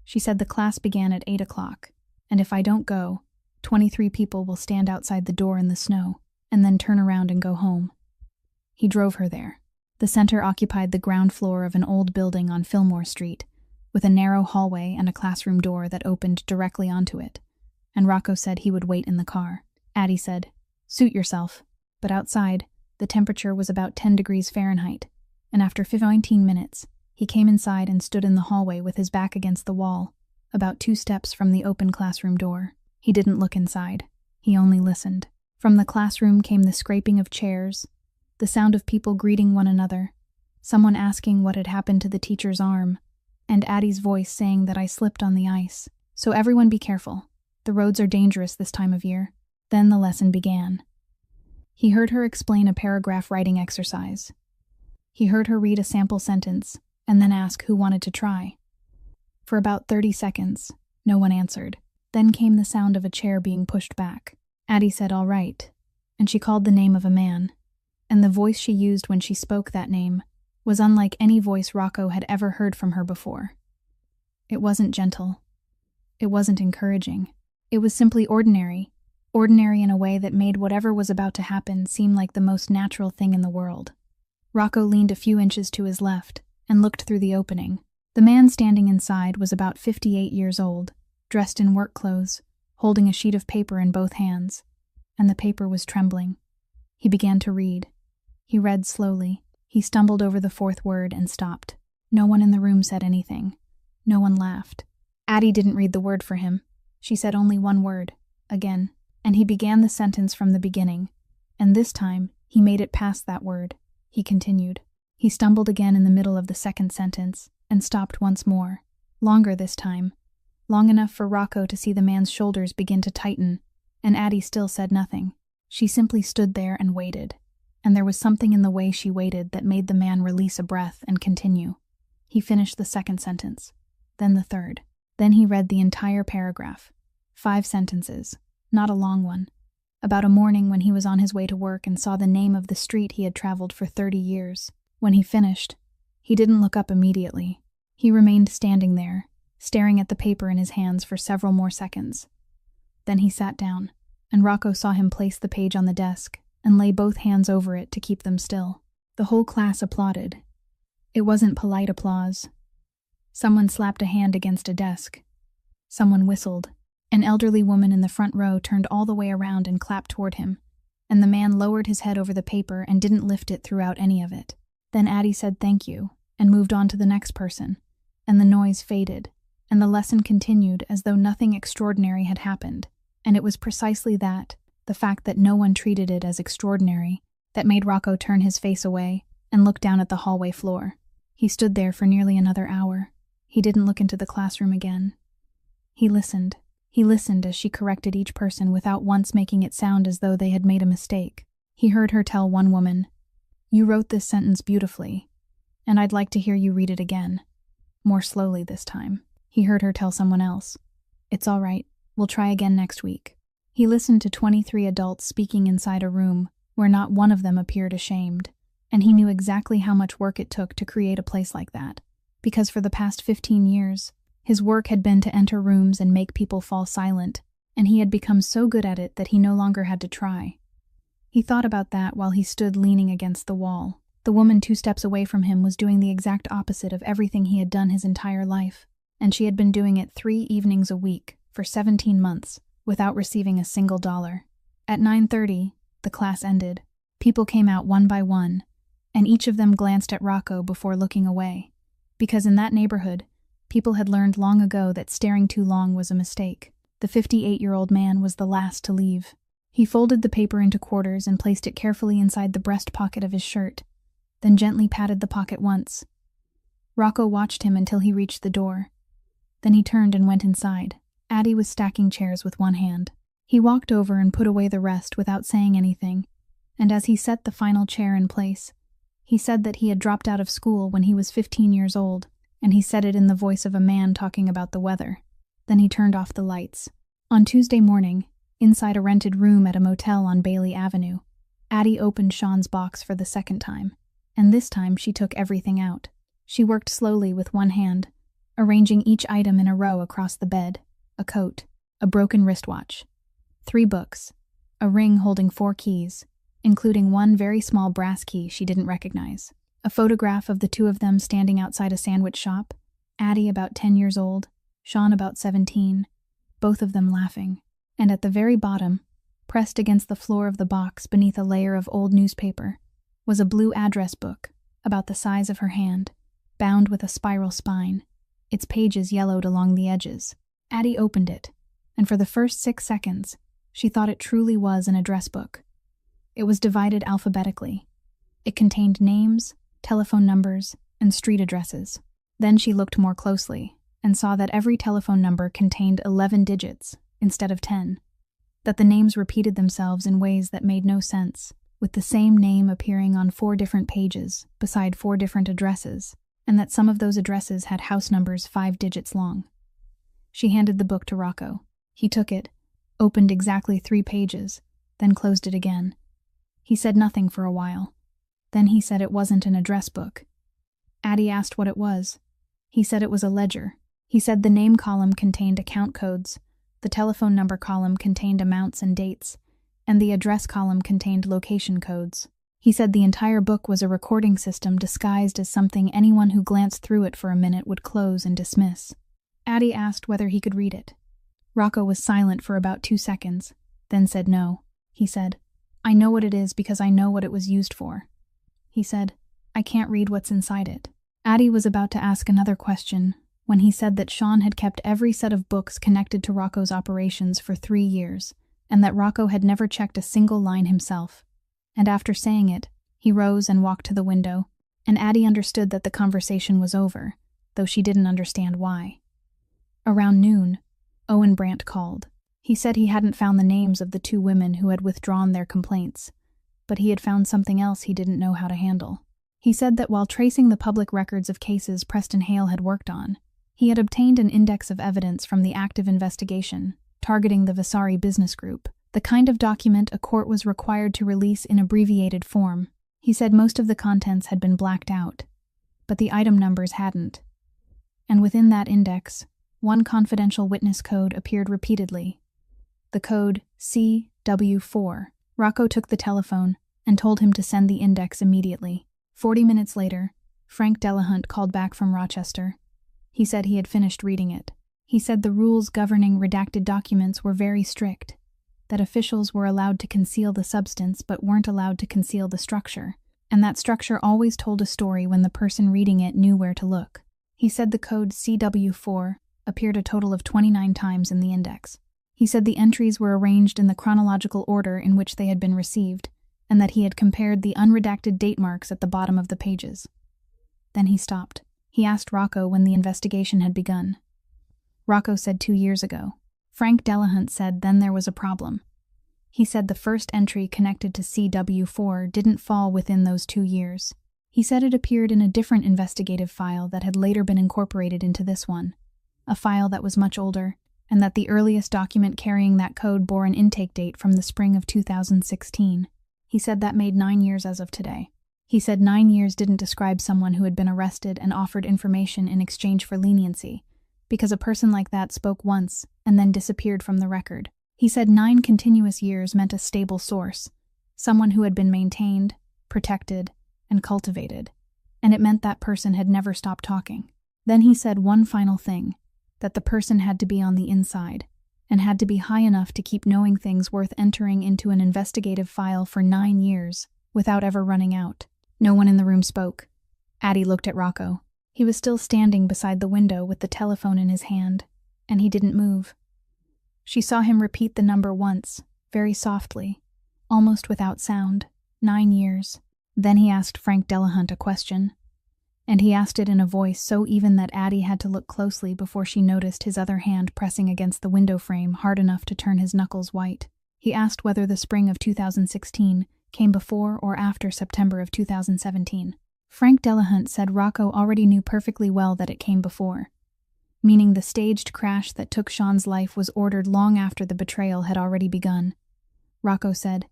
She said the class began at 8 o'clock, and if I don't go, 23 people will stand outside the door in the snow, and then turn around and go home. He drove her there. The center occupied the ground floor of an old building on Fillmore Street, with a narrow hallway and a classroom door that opened directly onto it, and Rocco said he would wait in the car. Addie said, "Suit yourself." But outside, the temperature was about 10 degrees Fahrenheit, and after 19 minutes, he came inside and stood in the hallway with his back against the wall, about 2 steps from the open classroom door. He didn't look inside. He only listened. From the classroom came the scraping of chairs, the sound of people greeting one another, someone asking what had happened to the teacher's arm, and Addie's voice saying that I slipped on the ice. "So everyone be careful. The roads are dangerous this time of year." Then the lesson began. He heard her explain a paragraph writing exercise. He heard her read a sample sentence, and then ask who wanted to try. For about 30 seconds, no one answered. Then came the sound of a chair being pushed back. Addie said, "All right," and she called the name of a man, and the voice she used when she spoke that name was unlike any voice Rocco had ever heard from her before. It wasn't gentle. It wasn't encouraging. It was simply ordinary in a way that made whatever was about to happen seem like the most natural thing in the world. Rocco leaned a few inches to his left and looked through the opening. The man standing inside was about 58 years old, dressed in work clothes, holding a sheet of paper in both hands, and the paper was trembling. He began to read. He read slowly. He stumbled over the 4th word and stopped. No one in the room said anything. No one laughed. Addie didn't read the word for him. She said only one word, again, and he began the sentence from the beginning, and this time he made it past that word. He continued. He stumbled again in the middle of the 2nd sentence and stopped once more, longer this time, long enough for Rocco to see the man's shoulders begin to tighten, and Addie still said nothing. She simply stood there and waited, and there was something in the way she waited that made the man release a breath and continue. He finished the 2nd sentence, then the 3rd. Then he read the entire paragraph, 5 sentences, not a long one, about a morning when he was on his way to work and saw the name of the street he had traveled for 30 years. When he finished, he didn't look up immediately. He remained standing there, staring at the paper in his hands for several more seconds. Then he sat down, and Rocco saw him place the page on the desk and lay both hands over it to keep them still. The whole class applauded. It wasn't polite applause. Someone slapped a hand against a desk. Someone whistled. An elderly woman in the front row turned all the way around and clapped toward him, and the man lowered his head over the paper and didn't lift it throughout any of it. Then Addie said thank you and moved on to the next person, and the noise faded, and the lesson continued as though nothing extraordinary had happened, and it was precisely that, the fact that no one treated it as extraordinary, that made Rocco turn his face away and look down at the hallway floor. He stood there for nearly another hour. He didn't look into the classroom again. He listened. He listened as she corrected each person without once making it sound as though they had made a mistake. He heard her tell one woman, "You wrote this sentence beautifully, and I'd like to hear you read it again, more slowly this time." He heard her tell someone else, "It's all right, we'll try again next week." He listened to 23 adults speaking inside a room where not one of them appeared ashamed, and he knew exactly how much work it took to create a place like that, because for the past 15 years, his work had been to enter rooms and make people fall silent, and he had become so good at it that he no longer had to try. He thought about that while he stood leaning against the wall. The woman 2 steps away from him was doing the exact opposite of everything he had done his entire life, and she had been doing it 3 evenings a week for 17 months without receiving a single dollar. At 9:30, the class ended. People came out one by one, and each of them glanced at Rocco before looking away, because in that neighborhood, people had learned long ago that staring too long was a mistake. The 58-year-old man was the last to leave. He folded the paper into quarters and placed it carefully inside the breast pocket of his shirt, then gently patted the pocket once. Rocco watched him until he reached the door. Then he turned and went inside. Addie was stacking chairs with one hand. He walked over and put away the rest without saying anything, and as he set the final chair in place, he said that he had dropped out of school when he was 15 years old, and he said it in the voice of a man talking about the weather. Then he turned off the lights. On Tuesday morning, inside a rented room at a motel on Bailey Avenue, Addie opened Sean's box for the second time, and this time she took everything out. She worked slowly with one hand, arranging each item in a row across the bed: a coat, a broken wristwatch, 3 books, a ring holding 4 keys, including one very small brass key she didn't recognize, a photograph of the two of them standing outside a sandwich shop, Addie about 10 years old, Sean about 17, both of them laughing, and at the very bottom, pressed against the floor of the box beneath a layer of old newspaper, was a blue address book, about the size of her hand, bound with a spiral spine, its pages yellowed along the edges. Addie opened it, and for the first 6 seconds, she thought it truly was an address book. It was divided alphabetically. It contained names, telephone numbers, and street addresses. Then she looked more closely and saw that every telephone number contained 11 digits instead of 10, that the names repeated themselves in ways that made no sense, with the same name appearing on 4 different pages beside 4 different addresses, and that some of those addresses had house numbers 5 digits long. She handed the book to Rocco. He took it, opened exactly 3 pages, then closed it again. He said nothing for a while. Then he said it wasn't an address book. Addie asked what it was. He said it was a ledger. He said the name column contained account codes, the telephone number column contained amounts and dates, and the address column contained location codes. He said the entire book was a recording system disguised as something anyone who glanced through it for a minute would close and dismiss. Addie asked whether he could read it. Rocco was silent for about 2 seconds, then said no. He said, "I know what it is because I know what it was used for." He said, "I can't read what's inside it." Addie was about to ask another question when he said that Sean had kept every set of books connected to Rocco's operations for 3 years, and that Rocco had never checked a single line himself. And after saying it, he rose and walked to the window, and Addie understood that the conversation was over, though she didn't understand why. Around noon, Owen Brandt called. He said he hadn't found the names of the 2 women who had withdrawn their complaints, but he had found something else he didn't know how to handle. He said that while tracing the public records of cases Preston Hale had worked on, he had obtained an index of evidence from the active investigation, targeting the Vasari business group, the kind of document a court was required to release in abbreviated form. He said most of the contents had been blacked out, but the item numbers hadn't. And within that index, one confidential witness code appeared repeatedly. The code CW4. Rocco took the telephone and told him to send the index immediately. 40 minutes later, Frank Delahunt called back from Rochester. He said he had finished reading it. He said the rules governing redacted documents were very strict, that officials were allowed to conceal the substance but weren't allowed to conceal the structure, and that structure always told a story when the person reading it knew where to look. He said the code CW4 appeared a total of 29 times in the index. He said the entries were arranged in the chronological order in which they had been received, and that he had compared the unredacted date marks at the bottom of the pages. Then he stopped. He asked Rocco when the investigation had begun. Rocco said 2 years ago. Frank Delahunt said then there was a problem. He said the first entry connected to CW4 didn't fall within those 2 years. He said it appeared in a different investigative file that had later been incorporated into this one, a file that was much older, and that the earliest document carrying that code bore an intake date from the spring of 2016. He said that made 9 years as of today. He said 9 years didn't describe someone who had been arrested and offered information in exchange for leniency, because a person like that spoke once and then disappeared from the record. He said 9 continuous years meant a stable source, someone who had been maintained, protected, and cultivated, and it meant that person had never stopped talking. Then he said one final thing, that the person had to be on the inside, and had to be high enough to keep knowing things worth entering into an investigative file for 9 years without ever running out. No one in the room spoke. Addie looked at Rocco. He was still standing beside the window with the telephone in his hand, and he didn't move. She saw him repeat the number once, very softly, almost without sound. 9 years. Then he asked Frank Delahunt a question, and he asked it in a voice so even that Addie had to look closely before she noticed his other hand pressing against the window frame hard enough to turn his knuckles white. He asked whether the spring of 2016 came before or after September of 2017. Frank Delahunt said Rocco already knew perfectly well that it came before, meaning the staged crash that took Sean's life was ordered long after the betrayal had already begun. Rocco said,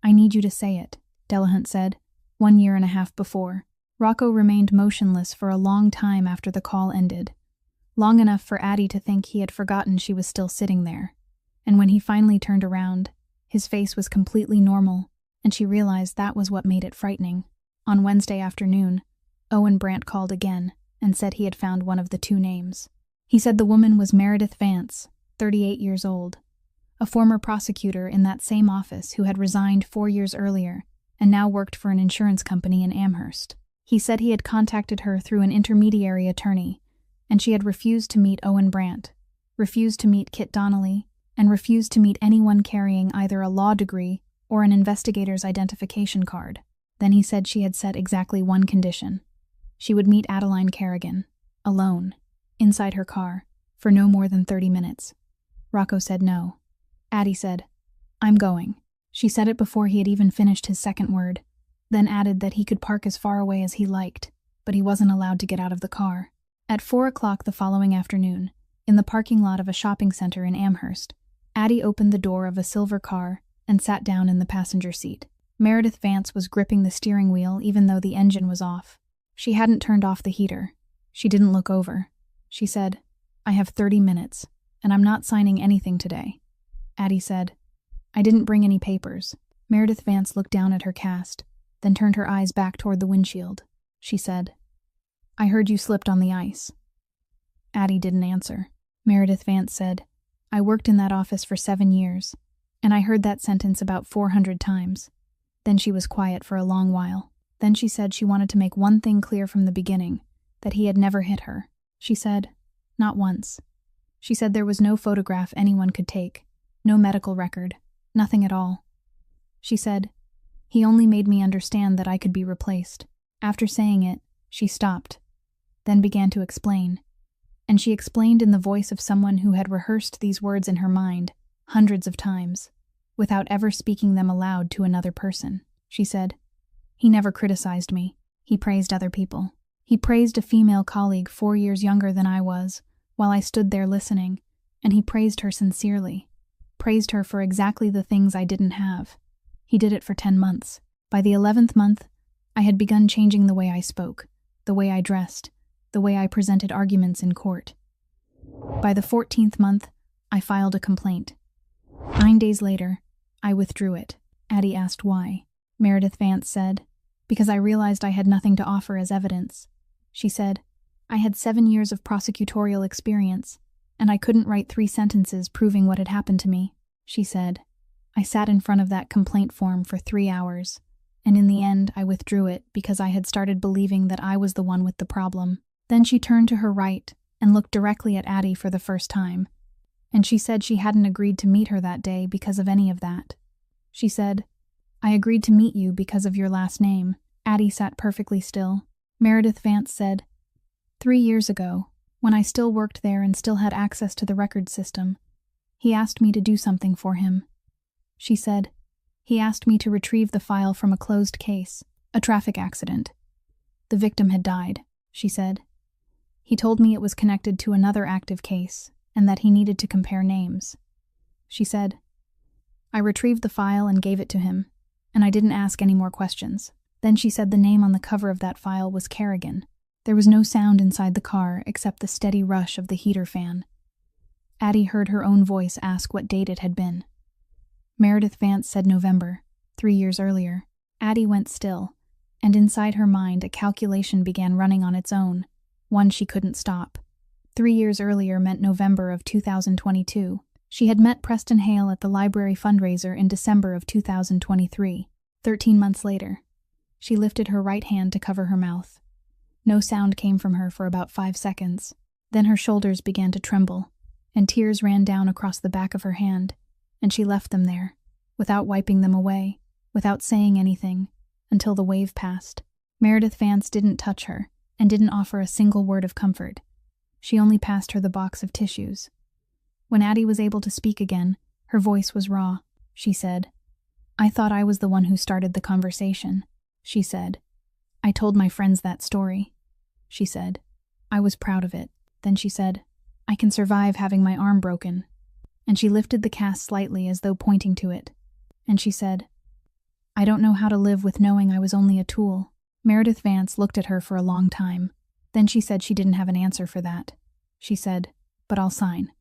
"I need you to say it," Delahunt said, 1.5 years before. Rocco remained motionless for a long time after the call ended, long enough for Addie to think he had forgotten she was still sitting there. And when he finally turned around, his face was completely normal, and she realized that was what made it frightening. On Wednesday afternoon, Owen Brandt called again and said he had found one of the two names. He said the woman was Meredith Vance, 38 years old, a former prosecutor in that same office who had resigned 4 years earlier and now worked for an insurance company in Amherst. He said he had contacted her through an intermediary attorney, and she had refused to meet Owen Brandt, refused to meet Kit Donnelly, and refused to meet anyone carrying either a law degree or an investigator's identification card. Then he said she had set exactly one condition. She would meet Adeline Kerrigan, alone, inside her car, for no more than 30 minutes. Rocco said no. Addie said, "I'm going." She said it before he had even finished his second word, then added that he could park as far away as he liked, but he wasn't allowed to get out of the car. At 4 o'clock the following afternoon, in the parking lot of a shopping center in Amherst, Addie opened the door of a silver car and sat down in the passenger seat. Meredith Vance was gripping the steering wheel even though the engine was off. She hadn't turned off the heater. She didn't look over. She said, "I have 30 minutes, and I'm not signing anything today." Addie said, "I didn't bring any papers." Meredith Vance looked down at her cast, then turned her eyes back toward the windshield. She said, "I heard you slipped on the ice." Addie didn't answer. Meredith Vance said, "I worked in that office for 7 years, and I heard that sentence about 400 times. Then she was quiet for a long while. Then she said she wanted to make one thing clear from the beginning, that he had never hit her. She said, not once. She said there was no photograph anyone could take, no medical record, nothing at all. She said, he only made me understand that I could be replaced. After saying it, she stopped, then began to explain. And she explained in the voice of someone who had rehearsed these words in her mind hundreds of times, without ever speaking them aloud to another person. She said, he never criticized me. He praised other people. He praised a female colleague 4 years younger than I was, while I stood there listening, and he praised her sincerely. Praised her for exactly the things I didn't have. He did it for 10 months. By the 11th month, I had begun changing the way I spoke, the way I dressed, the way I presented arguments in court. By the 14th month, I filed a complaint. 9 days later, I withdrew it. Addie asked why. Meredith Vance said, because I realized I had nothing to offer as evidence. She said, I had 7 years of prosecutorial experience, and I couldn't write 3 sentences proving what had happened to me. She said, I sat in front of that complaint form for 3 hours, and in the end I withdrew it because I had started believing that I was the one with the problem. Then she turned to her right and looked directly at Addie for the first time, and she said she hadn't agreed to meet her that day because of any of that. She said, I agreed to meet you because of your last name. Addie sat perfectly still. Meredith Vance said, 3 years ago, when I still worked there and still had access to the record system, he asked me to do something for him. She said, he asked me to retrieve the file from a closed case, a traffic accident. The victim had died, she said. He told me it was connected to another active case and that he needed to compare names. She said, I retrieved the file and gave it to him, and I didn't ask any more questions. Then she said the name on the cover of that file was Kerrigan. There was no sound inside the car except the steady rush of the heater fan. Addie heard her own voice ask what date it had been. Meredith Vance said November, 3 years earlier. Addie went still, and inside her mind a calculation began running on its own, one she couldn't stop. 3 years earlier meant November of 2022. She had met Preston Hale at the library fundraiser in December of 2023. 13 months later. She lifted her right hand to cover her mouth. No sound came from her for about 5 seconds. Then her shoulders began to tremble, and tears ran down across the back of her hand, and she left them there, without wiping them away, without saying anything, until the wave passed. Meredith Vance didn't touch her, and didn't offer a single word of comfort. She only passed her the box of tissues. When Addie was able to speak again, her voice was raw. She said, "I thought I was the one who started the conversation," she said. "I told my friends that story," she said. "I was proud of it." Then she said, "I can survive having my arm broken." And she lifted the cast slightly as though pointing to it. And she said, "I don't know how to live with knowing I was only a tool." Meredith Vance looked at her for a long time. Then she said she didn't have an answer for that. She said, "But I'll sign."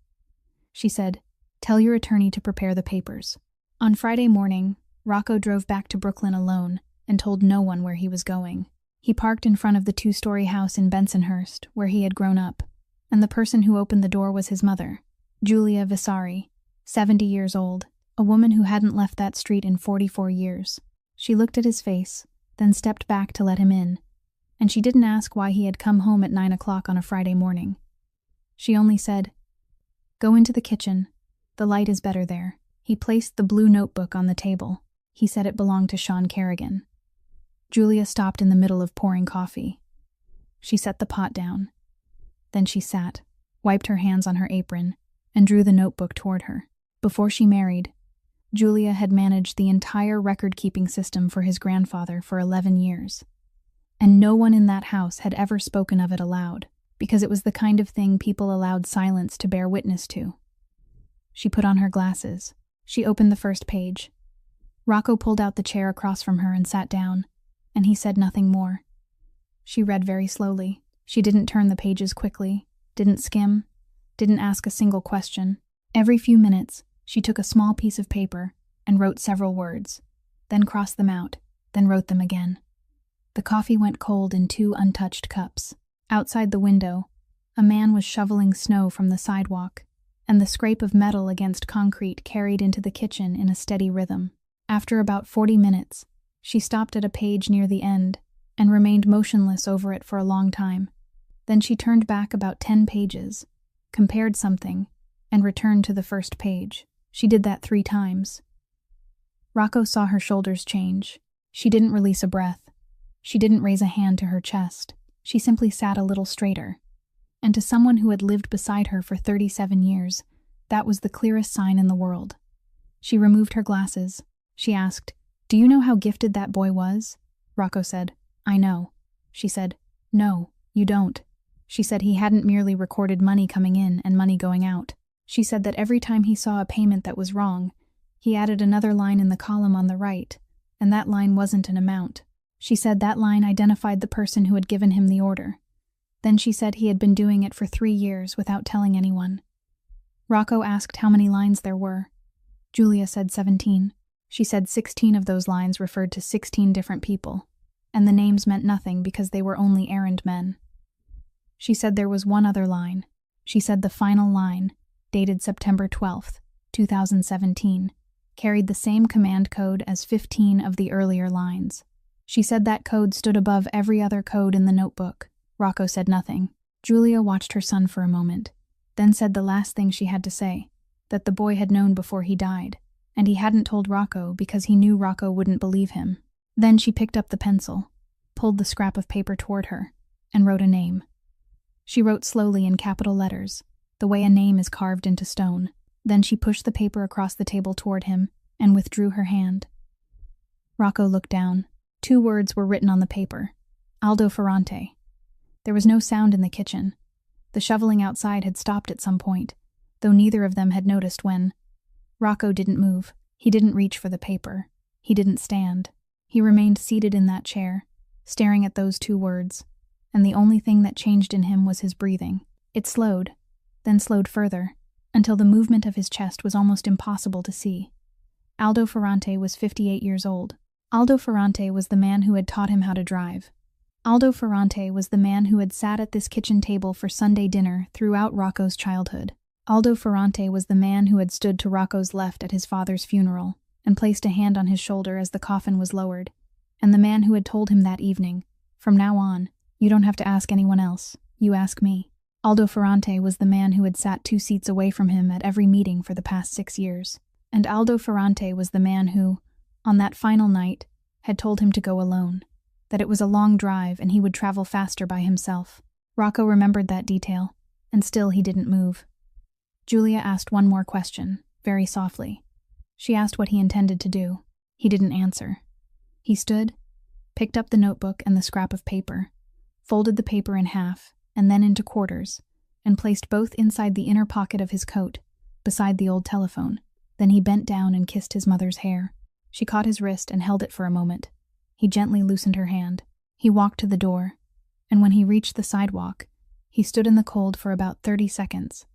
She said, "Tell your attorney to prepare the papers." On Friday morning, Rocco drove back to Brooklyn alone and told no one where he was going. He parked in front of the 2-story house in Bensonhurst, where he had grown up, and the person who opened the door was his mother, Julia Vasari, 70 years old, a woman who hadn't left that street in 44 years. She looked at his face, then stepped back to let him in, and she didn't ask why he had come home at 9 o'clock on a Friday morning. She only said, "Go into the kitchen. The light is better there." He placed the blue notebook on the table. He said it belonged to Sean Kerrigan. Julia stopped in the middle of pouring coffee. She set the pot down. Then she sat, wiped her hands on her apron, and drew the notebook toward her. Before she married, Julia had managed the entire record-keeping system for his grandfather for 11 years. And no one in that house had ever spoken of it aloud, because it was the kind of thing people allowed silence to bear witness to. She put on her glasses. She opened the first page. Rocco pulled out the chair across from her and sat down, and he said nothing more. She read very slowly. She didn't turn the pages quickly, didn't skim, didn't ask a single question. Every few minutes, she took a small piece of paper and wrote several words, then crossed them out, then wrote them again. The coffee went cold in 2 untouched cups. Outside the window, a man was shoveling snow from the sidewalk, and the scrape of metal against concrete carried into the kitchen in a steady rhythm. After about 40 minutes, she stopped at a page near the end and remained motionless over it for a long time. Then she turned back about 10 pages, compared something, and returned to the first page. She did that 3 times. Rocco saw her shoulders change. She didn't release a breath. She didn't raise a hand to her chest. She simply sat a little straighter. And to someone who had lived beside her for 37 years, that was the clearest sign in the world. She removed her glasses. She asked, "Do you know how gifted that boy was?" Rocco said, "I know." She said, "No, you don't." She said he hadn't merely recorded money coming in and money going out. She said that every time he saw a payment that was wrong, he added another line in the column on the right, and that line wasn't an amount. She said that line identified the person who had given him the order. Then she said he had been doing it for 3 years without telling anyone. Rocco asked how many lines there were. Julia said 17. She said 16 of those lines referred to 16 different people, and the names meant nothing because they were only errand men. She said there was one other line. She said the final line, dated September 12th, 2017, carried the same command code as 15 of the earlier lines. She said that code stood above every other code in the notebook. Rocco said nothing. Julia watched her son for a moment, then said the last thing she had to say, that the boy had known before he died, and he hadn't told Rocco because he knew Rocco wouldn't believe him. Then she picked up the pencil, pulled the scrap of paper toward her, and wrote a name. She wrote slowly in capital letters, the way a name is carved into stone. Then she pushed the paper across the table toward him and withdrew her hand. Rocco looked down. 2 words were written on the paper. Aldo Ferrante. There was no sound in the kitchen. The shoveling outside had stopped at some point, though neither of them had noticed when. Rocco didn't move. He didn't reach for the paper. He didn't stand. He remained seated in that chair, staring at those 2 words, and the only thing that changed in him was his breathing. It slowed, then slowed further, until the movement of his chest was almost impossible to see. Aldo Ferrante was 58 years old. Aldo Ferrante was the man who had taught him how to drive. Aldo Ferrante was the man who had sat at this kitchen table for Sunday dinner throughout Rocco's childhood. Aldo Ferrante was the man who had stood to Rocco's left at his father's funeral and placed a hand on his shoulder as the coffin was lowered. And the man who had told him that evening, "From now on, you don't have to ask anyone else, you ask me." Aldo Ferrante was the man who had sat 2 seats away from him at every meeting for the past 6 years. And Aldo Ferrante was the man who, on that final night, had told him to go alone, that it was a long drive and he would travel faster by himself. Rocco remembered that detail, and still he didn't move. Julia asked one more question, very softly. She asked what he intended to do. He didn't answer. He stood, picked up the notebook and the scrap of paper, folded the paper in half and then into quarters, and placed both inside the inner pocket of his coat, beside the old telephone. Then he bent down and kissed his mother's hair. She caught his wrist and held it for a moment. He gently loosened her hand. He walked to the door, and when he reached the sidewalk, he stood in the cold for about 30 seconds.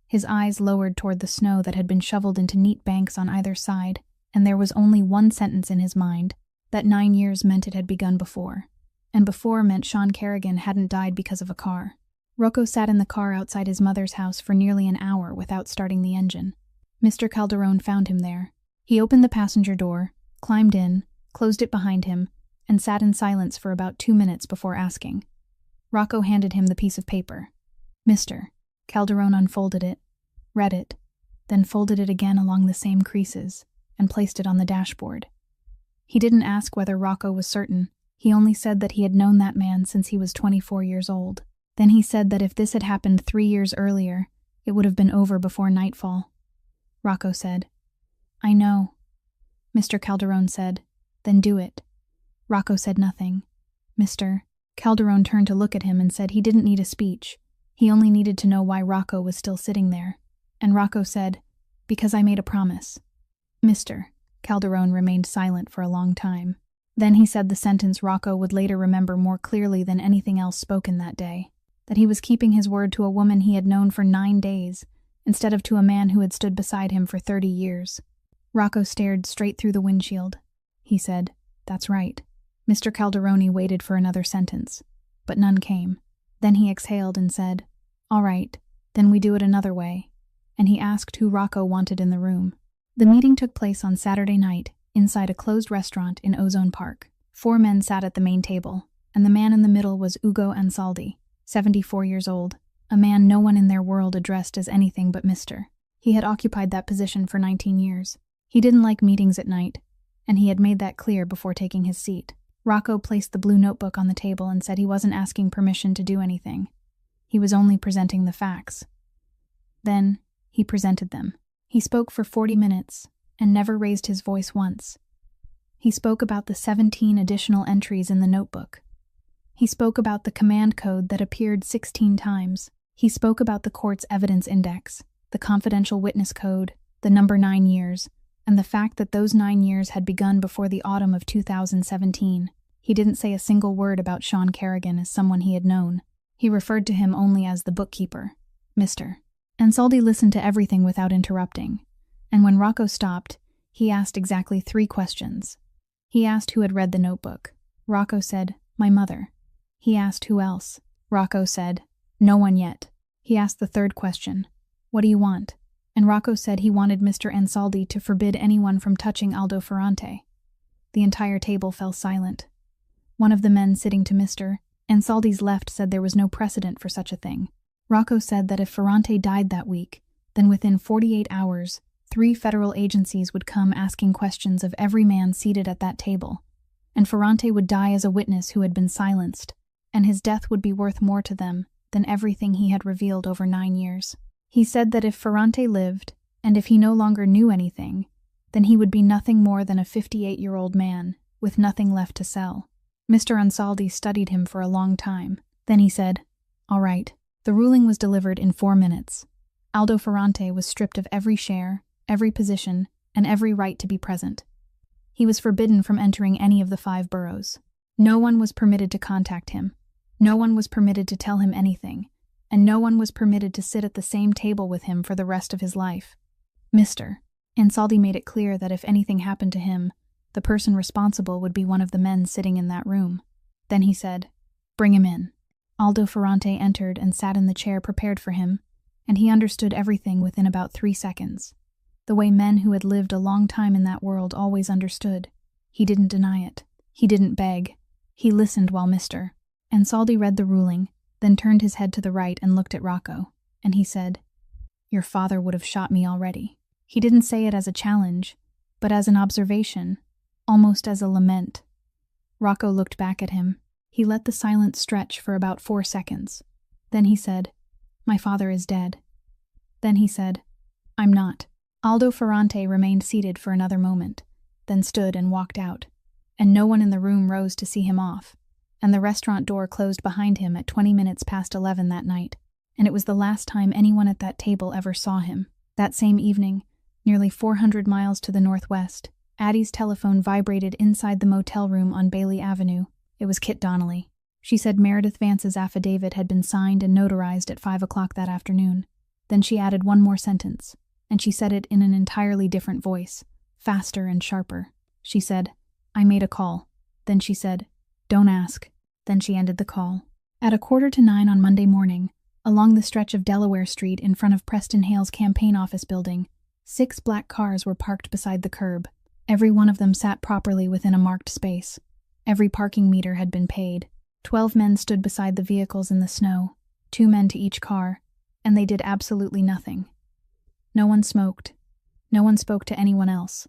His eyes lowered toward the snow that had been shoveled into neat banks on either side, and there was only one sentence in his mind, that 9 years meant it had begun before. And before meant Sean Kerrigan hadn't died because of a car. Rocco sat in the car outside his mother's house for nearly an hour without starting the engine. Mr. Calderone found him there. He opened the passenger door, climbed in, closed it behind him, and sat in silence for about 2 minutes before asking. Rocco handed him the piece of paper. "Mr." Calderone unfolded it, read it, then folded it again along the same creases, and placed it on the dashboard. He didn't ask whether Rocco was certain. He only said that he had known that man since he was 24 years old. Then he said that if this had happened 3 years earlier, it would have been over before nightfall. Rocco said, "I know." Mr. Calderone said, "Then do it." Rocco said nothing. Mr. Calderone turned to look at him and said he didn't need a speech. He only needed to know why Rocco was still sitting there. And Rocco said, "Because I made a promise." Mr. Calderone remained silent for a long time. Then he said the sentence Rocco would later remember more clearly than anything else spoken that day, that he was keeping his word to a woman he had known for 9 days, instead of to a man who had stood beside him for 30 years. Rocco stared straight through the windshield. He said, "That's right." Mr. Calderone waited for another sentence, but none came. Then he exhaled and said, "All right, then we do it another way," and he asked who Rocco wanted in the room. The meeting took place on Saturday night, inside a closed restaurant in Ozone Park. 4 men sat at the main table, and the man in the middle was Ugo Ansaldi, 74 years old, a man no one in their world addressed as anything but Mr. He had occupied that position for 19 years. He didn't like meetings at night, and he had made that clear before taking his seat. Rocco placed the blue notebook on the table and said he wasn't asking permission to do anything. He was only presenting the facts. Then, he presented them. He spoke for 40 minutes, and never raised his voice once. He spoke about the 17 additional entries in the notebook. He spoke about the command code that appeared 16 times. He spoke about the court's evidence index, the confidential witness code, the number 9 years, and the fact that those 9 years had begun before the autumn of 2017. He didn't say a single word about Sean Kerrigan as someone he had known. He referred to him only as the bookkeeper, Mr. Ansaldi listened to everything without interrupting, and when Rocco stopped, he asked exactly 3 questions. He asked who had read the notebook. Rocco said, "My mother." He asked who else. Rocco said, "No one yet." He asked the 3rd question, "What do you want?" And Rocco said he wanted Mr. Ansaldi to forbid anyone from touching Aldo Ferrante. The entire table fell silent. One of the men sitting to Mr. Ansaldi's left said there was no precedent for such a thing. Rocco said that if Ferrante died that week, then within 48 hours, 3 federal agencies would come asking questions of every man seated at that table, and Ferrante would die as a witness who had been silenced, and his death would be worth more to them than everything he had revealed over 9 years. He said that if Ferrante lived, and if he no longer knew anything, then he would be nothing more than a 58-year-old man with nothing left to sell. Mr. Ansaldi studied him for a long time. Then he said, "All right." The ruling was delivered in 4 minutes. Aldo Ferrante was stripped of every share, every position, and every right to be present. He was forbidden from entering any of the 5 boroughs. No one was permitted to contact him. No one was permitted to tell him anything, and no one was permitted to sit at the same table with him for the rest of his life. Mr. Ansaldi made it clear that if anything happened to him, the person responsible would be one of the men sitting in that room. Then he said, "Bring him in." Aldo Ferrante entered and sat in the chair prepared for him, and he understood everything within about 3 seconds. The way men who had lived a long time in that world always understood. He didn't deny it. He didn't beg. He listened while Mr. Ansaldi read the ruling, then turned his head to the right and looked at Rocco, and he said, "Your father would have shot me already." He didn't say it as a challenge, but as an observation, almost as a lament. Rocco looked back at him. He let the silence stretch for about 4 seconds. Then he said, "My father is dead." Then he said, "I'm not." Aldo Ferrante remained seated for another moment, then stood and walked out, and no one in the room rose to see him off, and the restaurant door closed behind him at 20 minutes past 11 that night, and it was the last time anyone at that table ever saw him. That same evening, nearly 400 miles to the northwest, Addie's telephone vibrated inside the motel room on Bailey Avenue. It was Kit Donnelly. She said Meredith Vance's affidavit had been signed and notarized at 5 o'clock that afternoon. Then she added one more sentence, and she said it in an entirely different voice, faster and sharper. She said, "I made a call." Then she said, "Don't ask." Then she ended the call. At 8:45 on Monday morning, along the stretch of Delaware Street in front of Preston Hale's campaign office building, 6 black cars were parked beside the curb. Every one of them sat properly within a marked space. Every parking meter had been paid. 12 men stood beside the vehicles in the snow, 2 men to each car, and they did absolutely nothing. No one smoked. No one spoke to anyone else.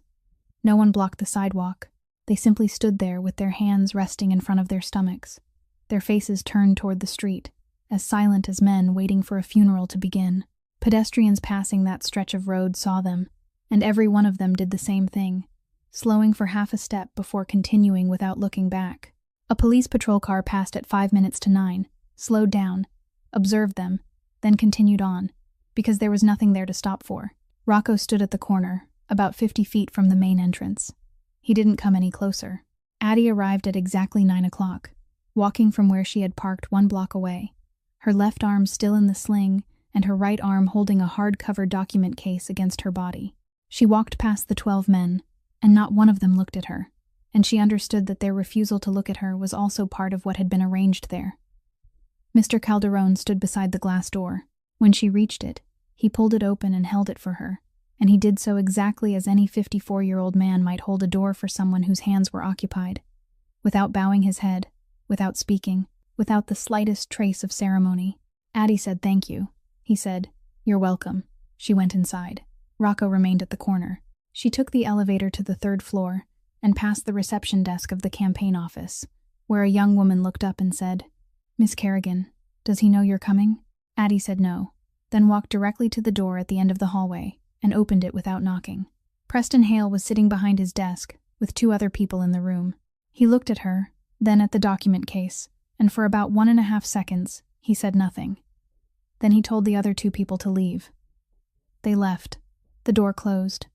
No one blocked the sidewalk. They simply stood there with their hands resting in front of their stomachs, their faces turned toward the street, as silent as men waiting for a funeral to begin. Pedestrians passing that stretch of road saw them, and every one of them did the same thing, slowing for half a step before continuing without looking back. A police patrol car passed at 5 minutes to 9, slowed down, observed them, then continued on, because there was nothing there to stop for. Rocco stood at the corner, about 50 feet from the main entrance. He didn't come any closer. Addie arrived at exactly 9 o'clock, walking from where she had parked 1 block away, her left arm still in the sling and her right arm holding a hard-covered document case against her body. She walked past the 12 men, and not one of them looked at her, and she understood that their refusal to look at her was also part of what had been arranged there. Mr. Calderon stood beside the glass door. When she reached it, he pulled it open and held it for her, and he did so exactly as any 54-year-old man might hold a door for someone whose hands were occupied, without bowing his head, without speaking, without the slightest trace of ceremony. Addie said thank you. He said, "You're welcome." She went inside. Rocco remained at the corner. She took the elevator to the 3rd floor and passed the reception desk of the campaign office, where a young woman looked up and said, "Miss Kerrigan, does he know you're coming?" Addie said no, then walked directly to the door at the end of the hallway and opened it without knocking. Preston Hale was sitting behind his desk, with 2 other people in the room. He looked at her, then at the document case, and for about 1.5 seconds, he said nothing. Then he told the other 2 people to leave. They left. The door closed.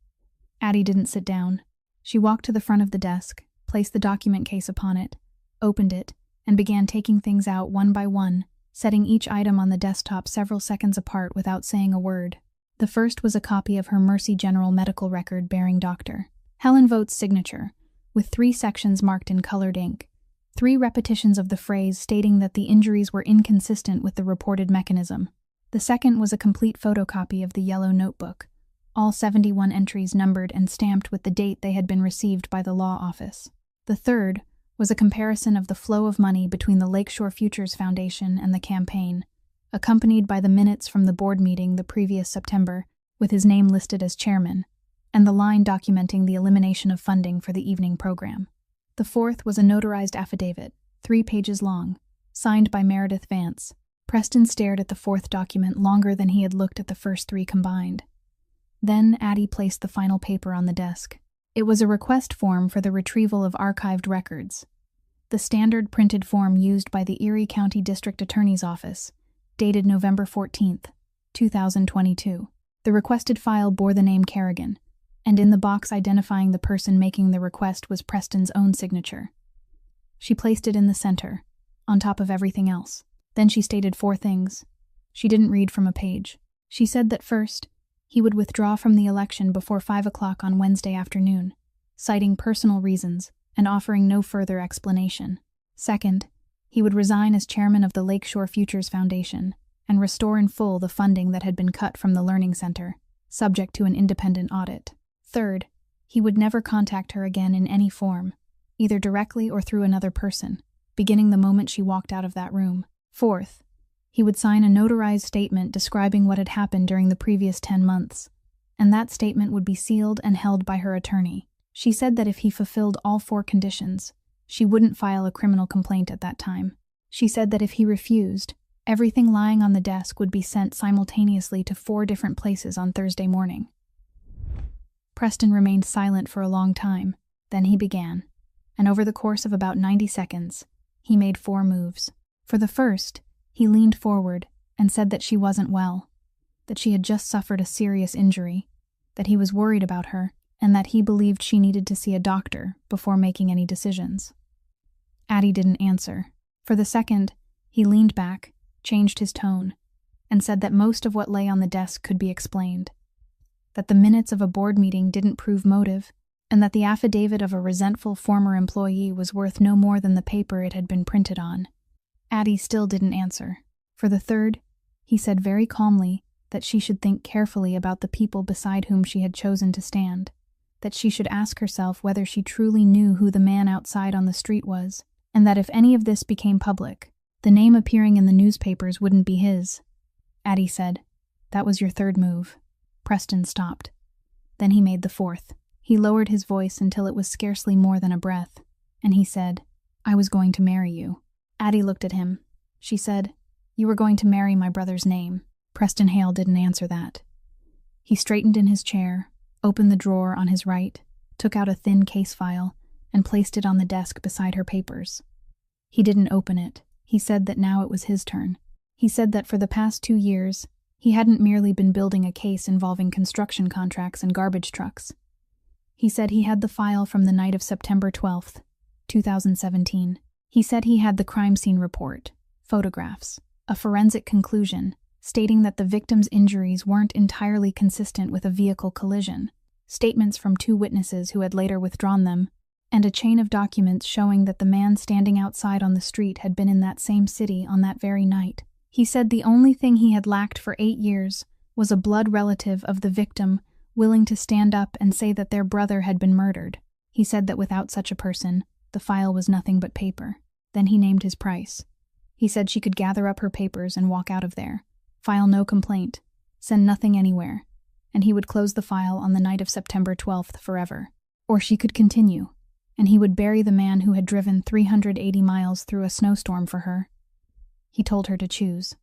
Addie didn't sit down. She walked to the front of the desk, placed the document case upon it, opened it, and began taking things out one by one, setting each item on the desktop several seconds apart without saying a word. The first was a copy of her Mercy General medical record bearing Dr. Helen Vogt's signature, with 3 sections marked in colored ink, 3 repetitions of the phrase stating that the injuries were inconsistent with the reported mechanism. The second was a complete photocopy of the yellow notebook, all 71 entries numbered and stamped with the date they had been received by the law office. The third was a comparison of the flow of money between the Lakeshore Futures Foundation and the campaign, accompanied by the minutes from the board meeting the previous September, with his name listed as chairman, and the line documenting the elimination of funding for the evening program. The fourth was a notarized affidavit, 3 pages long, signed by Meredith Vance. Preston stared at the 4th document longer than he had looked at the first 3 combined. Then Addie placed the final paper on the desk. It was a request form for the retrieval of archived records, the standard printed form used by the Erie County District Attorney's Office, dated November 14th, 2022. The requested file bore the name Kerrigan, and in the box identifying the person making the request was Preston's own signature. She placed it in the center, on top of everything else. Then she stated 4 things. She didn't read from a page. She said that first, he would withdraw from the election before 5 o'clock on Wednesday afternoon, citing personal reasons and offering no further explanation. Second, he would resign as chairman of the Lakeshore Futures Foundation and restore in full the funding that had been cut from the Learning Center, subject to an independent audit. Third, he would never contact her again in any form, either directly or through another person, beginning the moment she walked out of that room. Fourth, he would sign a notarized statement describing what had happened during the previous 10 months, and that statement would be sealed and held by her attorney. She said that if he fulfilled all 4 conditions, she wouldn't file a criminal complaint at that time. She said that if he refused, everything lying on the desk would be sent simultaneously to 4 different places on Thursday morning. Preston remained silent for a long time. Then he began, and over the course of about 90 seconds, he made 4 moves. For the first, he leaned forward and said that she wasn't well, that she had just suffered a serious injury, that he was worried about her, and that he believed she needed to see a doctor before making any decisions. Addie didn't answer. For the second, he leaned back, changed his tone, and said that most of what lay on the desk could be explained, that the minutes of a board meeting didn't prove motive, and that the affidavit of a resentful former employee was worth no more than the paper it had been printed on. Addie still didn't answer. For the third, he said very calmly that she should think carefully about the people beside whom she had chosen to stand, that she should ask herself whether she truly knew who the man outside on the street was, and that if any of this became public, the name appearing in the newspapers wouldn't be his. Addie said, "That was your third move." Preston stopped. Then he made the fourth. He lowered his voice until it was scarcely more than a breath, and he said, "I was going to marry you." Addie looked at him. She said, "You were going to marry my brother's name." Preston Hale didn't answer that. He straightened in his chair, opened the drawer on his right, took out a thin case file, and placed it on the desk beside her papers. He didn't open it. He said that now it was his turn. He said that for the past 2 years, he hadn't merely been building a case involving construction contracts and garbage trucks. He said he had the file from the night of September 12th, 2017. He said he had the crime scene report, photographs, a forensic conclusion, stating that the victim's injuries weren't entirely consistent with a vehicle collision, statements from 2 witnesses who had later withdrawn them, and a chain of documents showing that the man standing outside on the street had been in that same city on that very night. He said the only thing he had lacked for 8 years was a blood relative of the victim willing to stand up and say that their brother had been murdered. He said that without such a person, the file was nothing but paper. Then he named his price. He said she could gather up her papers and walk out of there, file no complaint, send nothing anywhere, and he would close the file on the night of September 12th forever. Or she could continue, and he would bury the man who had driven 380 miles through a snowstorm for her. He told her to choose.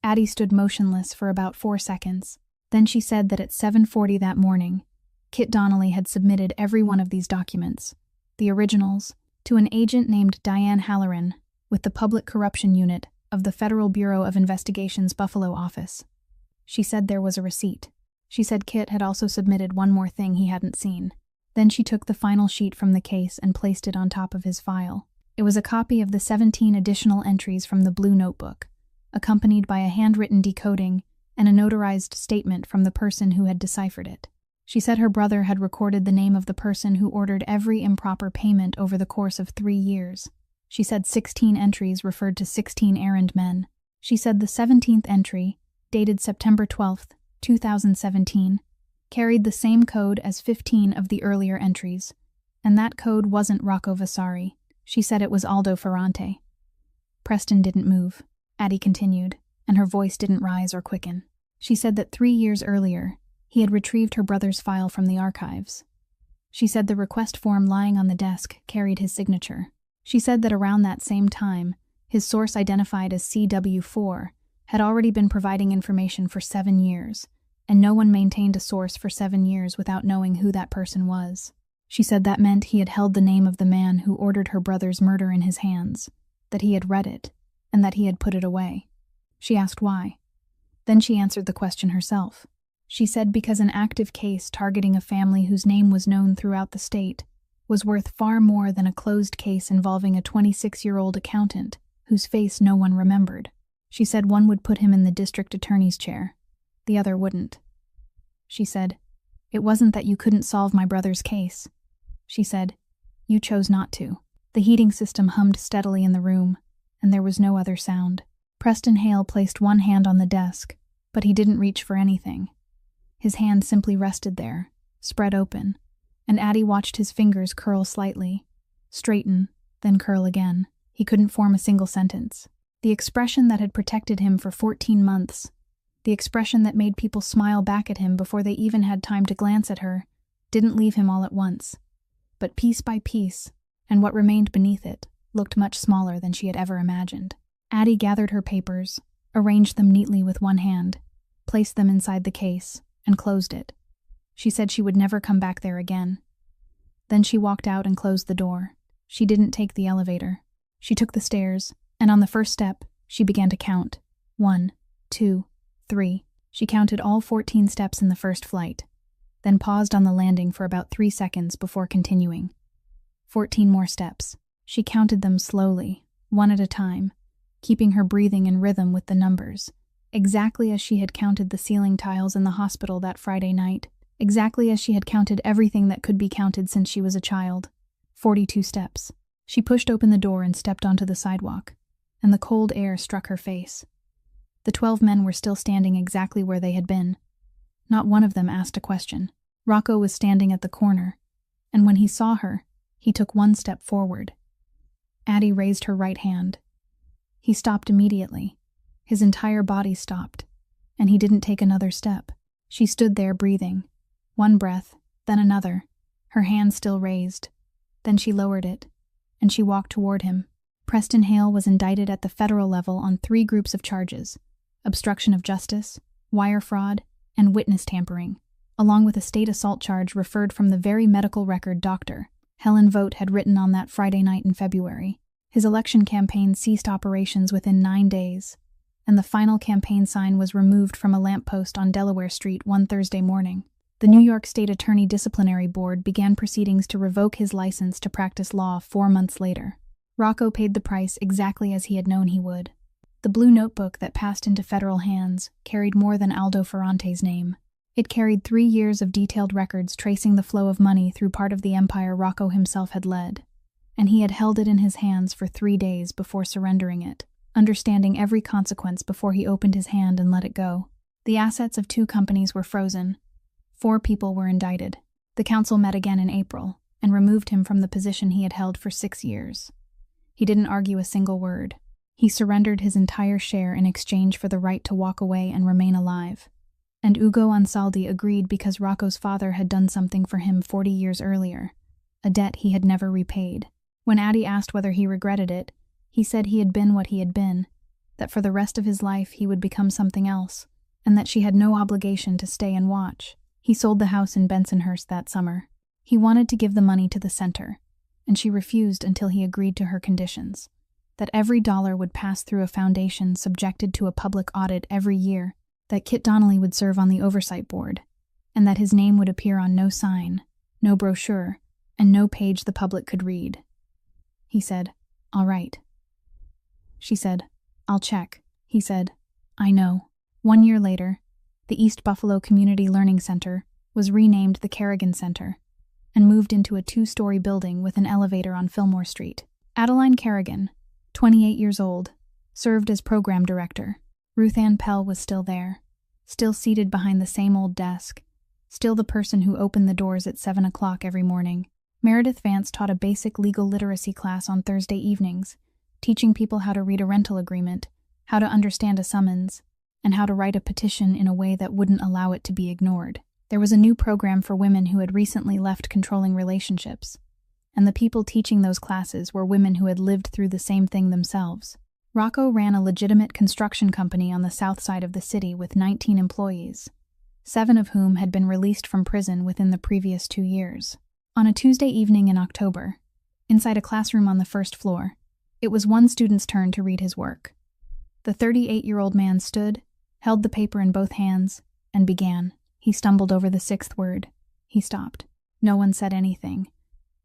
Addie stood motionless for about 4 seconds. Then she said that at 7:40 that morning, Kit Donnelly had submitted every one of these documents, the originals, to an agent named Diane Halloran with the Public Corruption Unit of the Federal Bureau of Investigation's Buffalo office. She said there was a receipt. She said Kit had also submitted one more thing he hadn't seen. Then she took the final sheet from the case and placed it on top of his file. It was a copy of the 17 additional entries from the Blue Notebook, accompanied by a handwritten decoding and a notarized statement from the person who had deciphered it. She said her brother had recorded the name of the person who ordered every improper payment over the course of 3 years. She said 16 entries referred to 16 errand men. She said the 17th entry, dated September 12th, 2017, carried the same code as 15 of the earlier entries, and that code wasn't Rocco Vasari. She said it was Aldo Ferrante. Preston didn't move. Addie continued, and her voice didn't rise or quicken. She said that 3 years earlier, he had retrieved her brother's file from the archives. She said the request form lying on the desk carried his signature. She said that around that same time, his source identified as CW4 had already been providing information for 7 years, and no one maintained a source for 7 years without knowing who that person was. She said that meant he had held the name of the man who ordered her brother's murder in his hands, that he had read it, and that he had put it away. She asked why. Then she answered the question herself. She said because an active case targeting a family whose name was known throughout the state was worth far more than a closed case involving a 26-year-old accountant whose face no one remembered. She said one would put him in the district attorney's chair, the other wouldn't. She said, "It wasn't that you couldn't solve my brother's case." She said, "You chose not to." The heating system hummed steadily in the room, and there was no other sound. Preston Hale placed one hand on the desk, but he didn't reach for anything. His hand simply rested there, spread open, and Addie watched his fingers curl slightly, straighten, then curl again. He couldn't form a single sentence. The expression that had protected him for 14 months, the expression that made people smile back at him before they even had time to glance at her, didn't leave him all at once. But piece by piece, and what remained beneath it, looked much smaller than she had ever imagined. Addie gathered her papers, arranged them neatly with one hand, placed them inside the case, and closed it. She said she would never come back there again. Then she walked out and closed the door. She didn't take the elevator. She took the stairs, and on the first step, she began to count. 1, 2, 3. She counted all 14 steps in the first flight, then paused on the landing for about 3 seconds before continuing. 14 more steps. She counted them slowly, one at a time, keeping her breathing in rhythm with the numbers, exactly as she had counted the ceiling tiles in the hospital that Friday night, exactly as she had counted everything that could be counted since she was a child. 42 steps. She pushed open the door and stepped onto the sidewalk, and the cold air struck her face. The 12 men were still standing exactly where they had been. Not one of them asked a question. Rocco was standing at the corner, and when he saw her, he took one step forward. Addie raised her right hand. He stopped immediately. His entire body stopped, and he didn't take another step. She stood there breathing. One breath, then another, her hand still raised. Then she lowered it, and she walked toward him. Preston Hale was indicted at the federal level on 3 groups of charges: obstruction of justice, wire fraud, and witness tampering, along with a state assault charge referred from the very medical record Dr. Helen Vogt had written on that Friday night in February. His election campaign ceased operations within 9 days, and the final campaign sign was removed from a lamppost on Delaware Street one Thursday morning. The New York State Attorney Disciplinary Board began proceedings to revoke his license to practice law 4 months later. Rocco paid the price exactly as he had known he would. The blue notebook that passed into federal hands carried more than Aldo Ferrante's name. It carried 3 years of detailed records tracing the flow of money through part of the empire Rocco himself had led, and he had held it in his hands for 3 days before surrendering it, understanding every consequence before he opened his hand and let it go. The assets of 2 companies were frozen. 4 people were indicted. The council met again in April and removed him from the position he had held for 6 years. He didn't argue a single word. He surrendered his entire share in exchange for the right to walk away and remain alive. And Ugo Ansaldi agreed because Rocco's father had done something for him 40 years earlier, a debt he had never repaid. When Addie asked whether he regretted it, he said he had been what he had been, that for the rest of his life he would become something else, and that she had no obligation to stay and watch. He sold the house in Bensonhurst that summer. He wanted to give the money to the center, and she refused until he agreed to her conditions, that every dollar would pass through a foundation subjected to a public audit every year, that Kit Donnelly would serve on the oversight board, and that his name would appear on no sign, no brochure, and no page the public could read. He said, "All right." She said, "I'll check." He said, "I know." 1 year later, the East Buffalo Community Learning Center was renamed the Kerrigan Center and moved into a 2-story building with an elevator on Fillmore Street. Adeline Kerrigan, 28 years old, served as program director. Ruth Ann Pell was still there, still seated behind the same old desk, still the person who opened the doors at 7 o'clock every morning. Meredith Vance taught a basic legal literacy class on Thursday evenings, teaching people how to read a rental agreement, how to understand a summons, and how to write a petition in a way that wouldn't allow it to be ignored. There was a new program for women who had recently left controlling relationships, and the people teaching those classes were women who had lived through the same thing themselves. Rocco ran a legitimate construction company on the south side of the city with 19 employees, 7 of whom had been released from prison within the previous 2 years. On a Tuesday evening in October, inside a classroom on the first floor, it was one student's turn to read his work. The 38-year-old man stood, held the paper in both hands, and began. He stumbled over the 6th word. He stopped. No one said anything.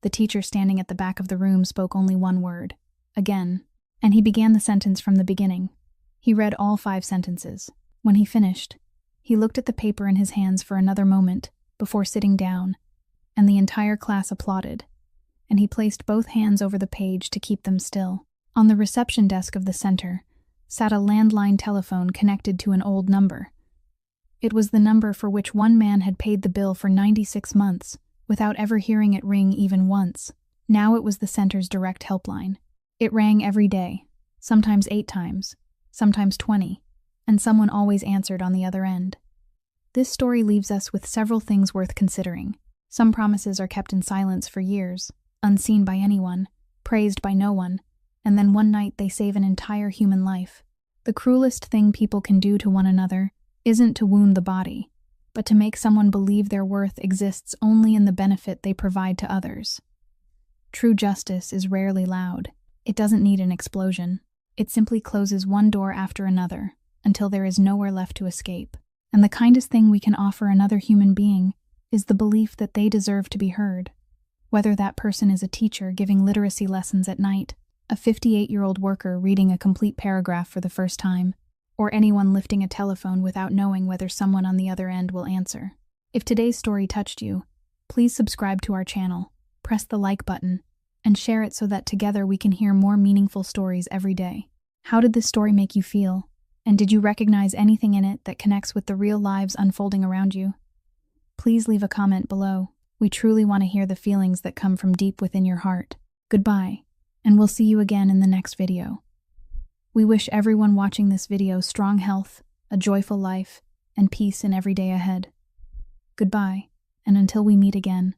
The teacher standing at the back of the room spoke only one word. Again. And he began the sentence from the beginning. He read all 5 sentences. When he finished, he looked at the paper in his hands for another moment before sitting down, and the entire class applauded, and he placed both hands over the page to keep them still. On the reception desk of the center sat a landline telephone connected to an old number. It was the number for which one man had paid the bill for 96 months without ever hearing it ring even once. Now it was the center's direct helpline. It rang every day, sometimes 8 times, sometimes 20, and someone always answered on the other end. This story leaves us with several things worth considering. Some promises are kept in silence for years, unseen by anyone, praised by no one, and then one night they save an entire human life. The cruelest thing people can do to one another isn't to wound the body, but to make someone believe their worth exists only in the benefit they provide to others. True justice is rarely loud. It doesn't need an explosion. It simply closes one door after another until there is nowhere left to escape. And the kindest thing we can offer another human being is the belief that they deserve to be heard. Whether that person is a teacher giving literacy lessons at night, a 58-year-old worker reading a complete paragraph for the first time, or anyone lifting a telephone without knowing whether someone on the other end will answer. If today's story touched you, please subscribe to our channel, press the like button, and share it so that together we can hear more meaningful stories every day. How did this story make you feel? And did you recognize anything in it that connects with the real lives unfolding around you? Please leave a comment below. We truly want to hear the feelings that come from deep within your heart. Goodbye, and we'll see you again in the next video. We wish everyone watching this video strong health, a joyful life, and peace in every day ahead. Goodbye, and until we meet again.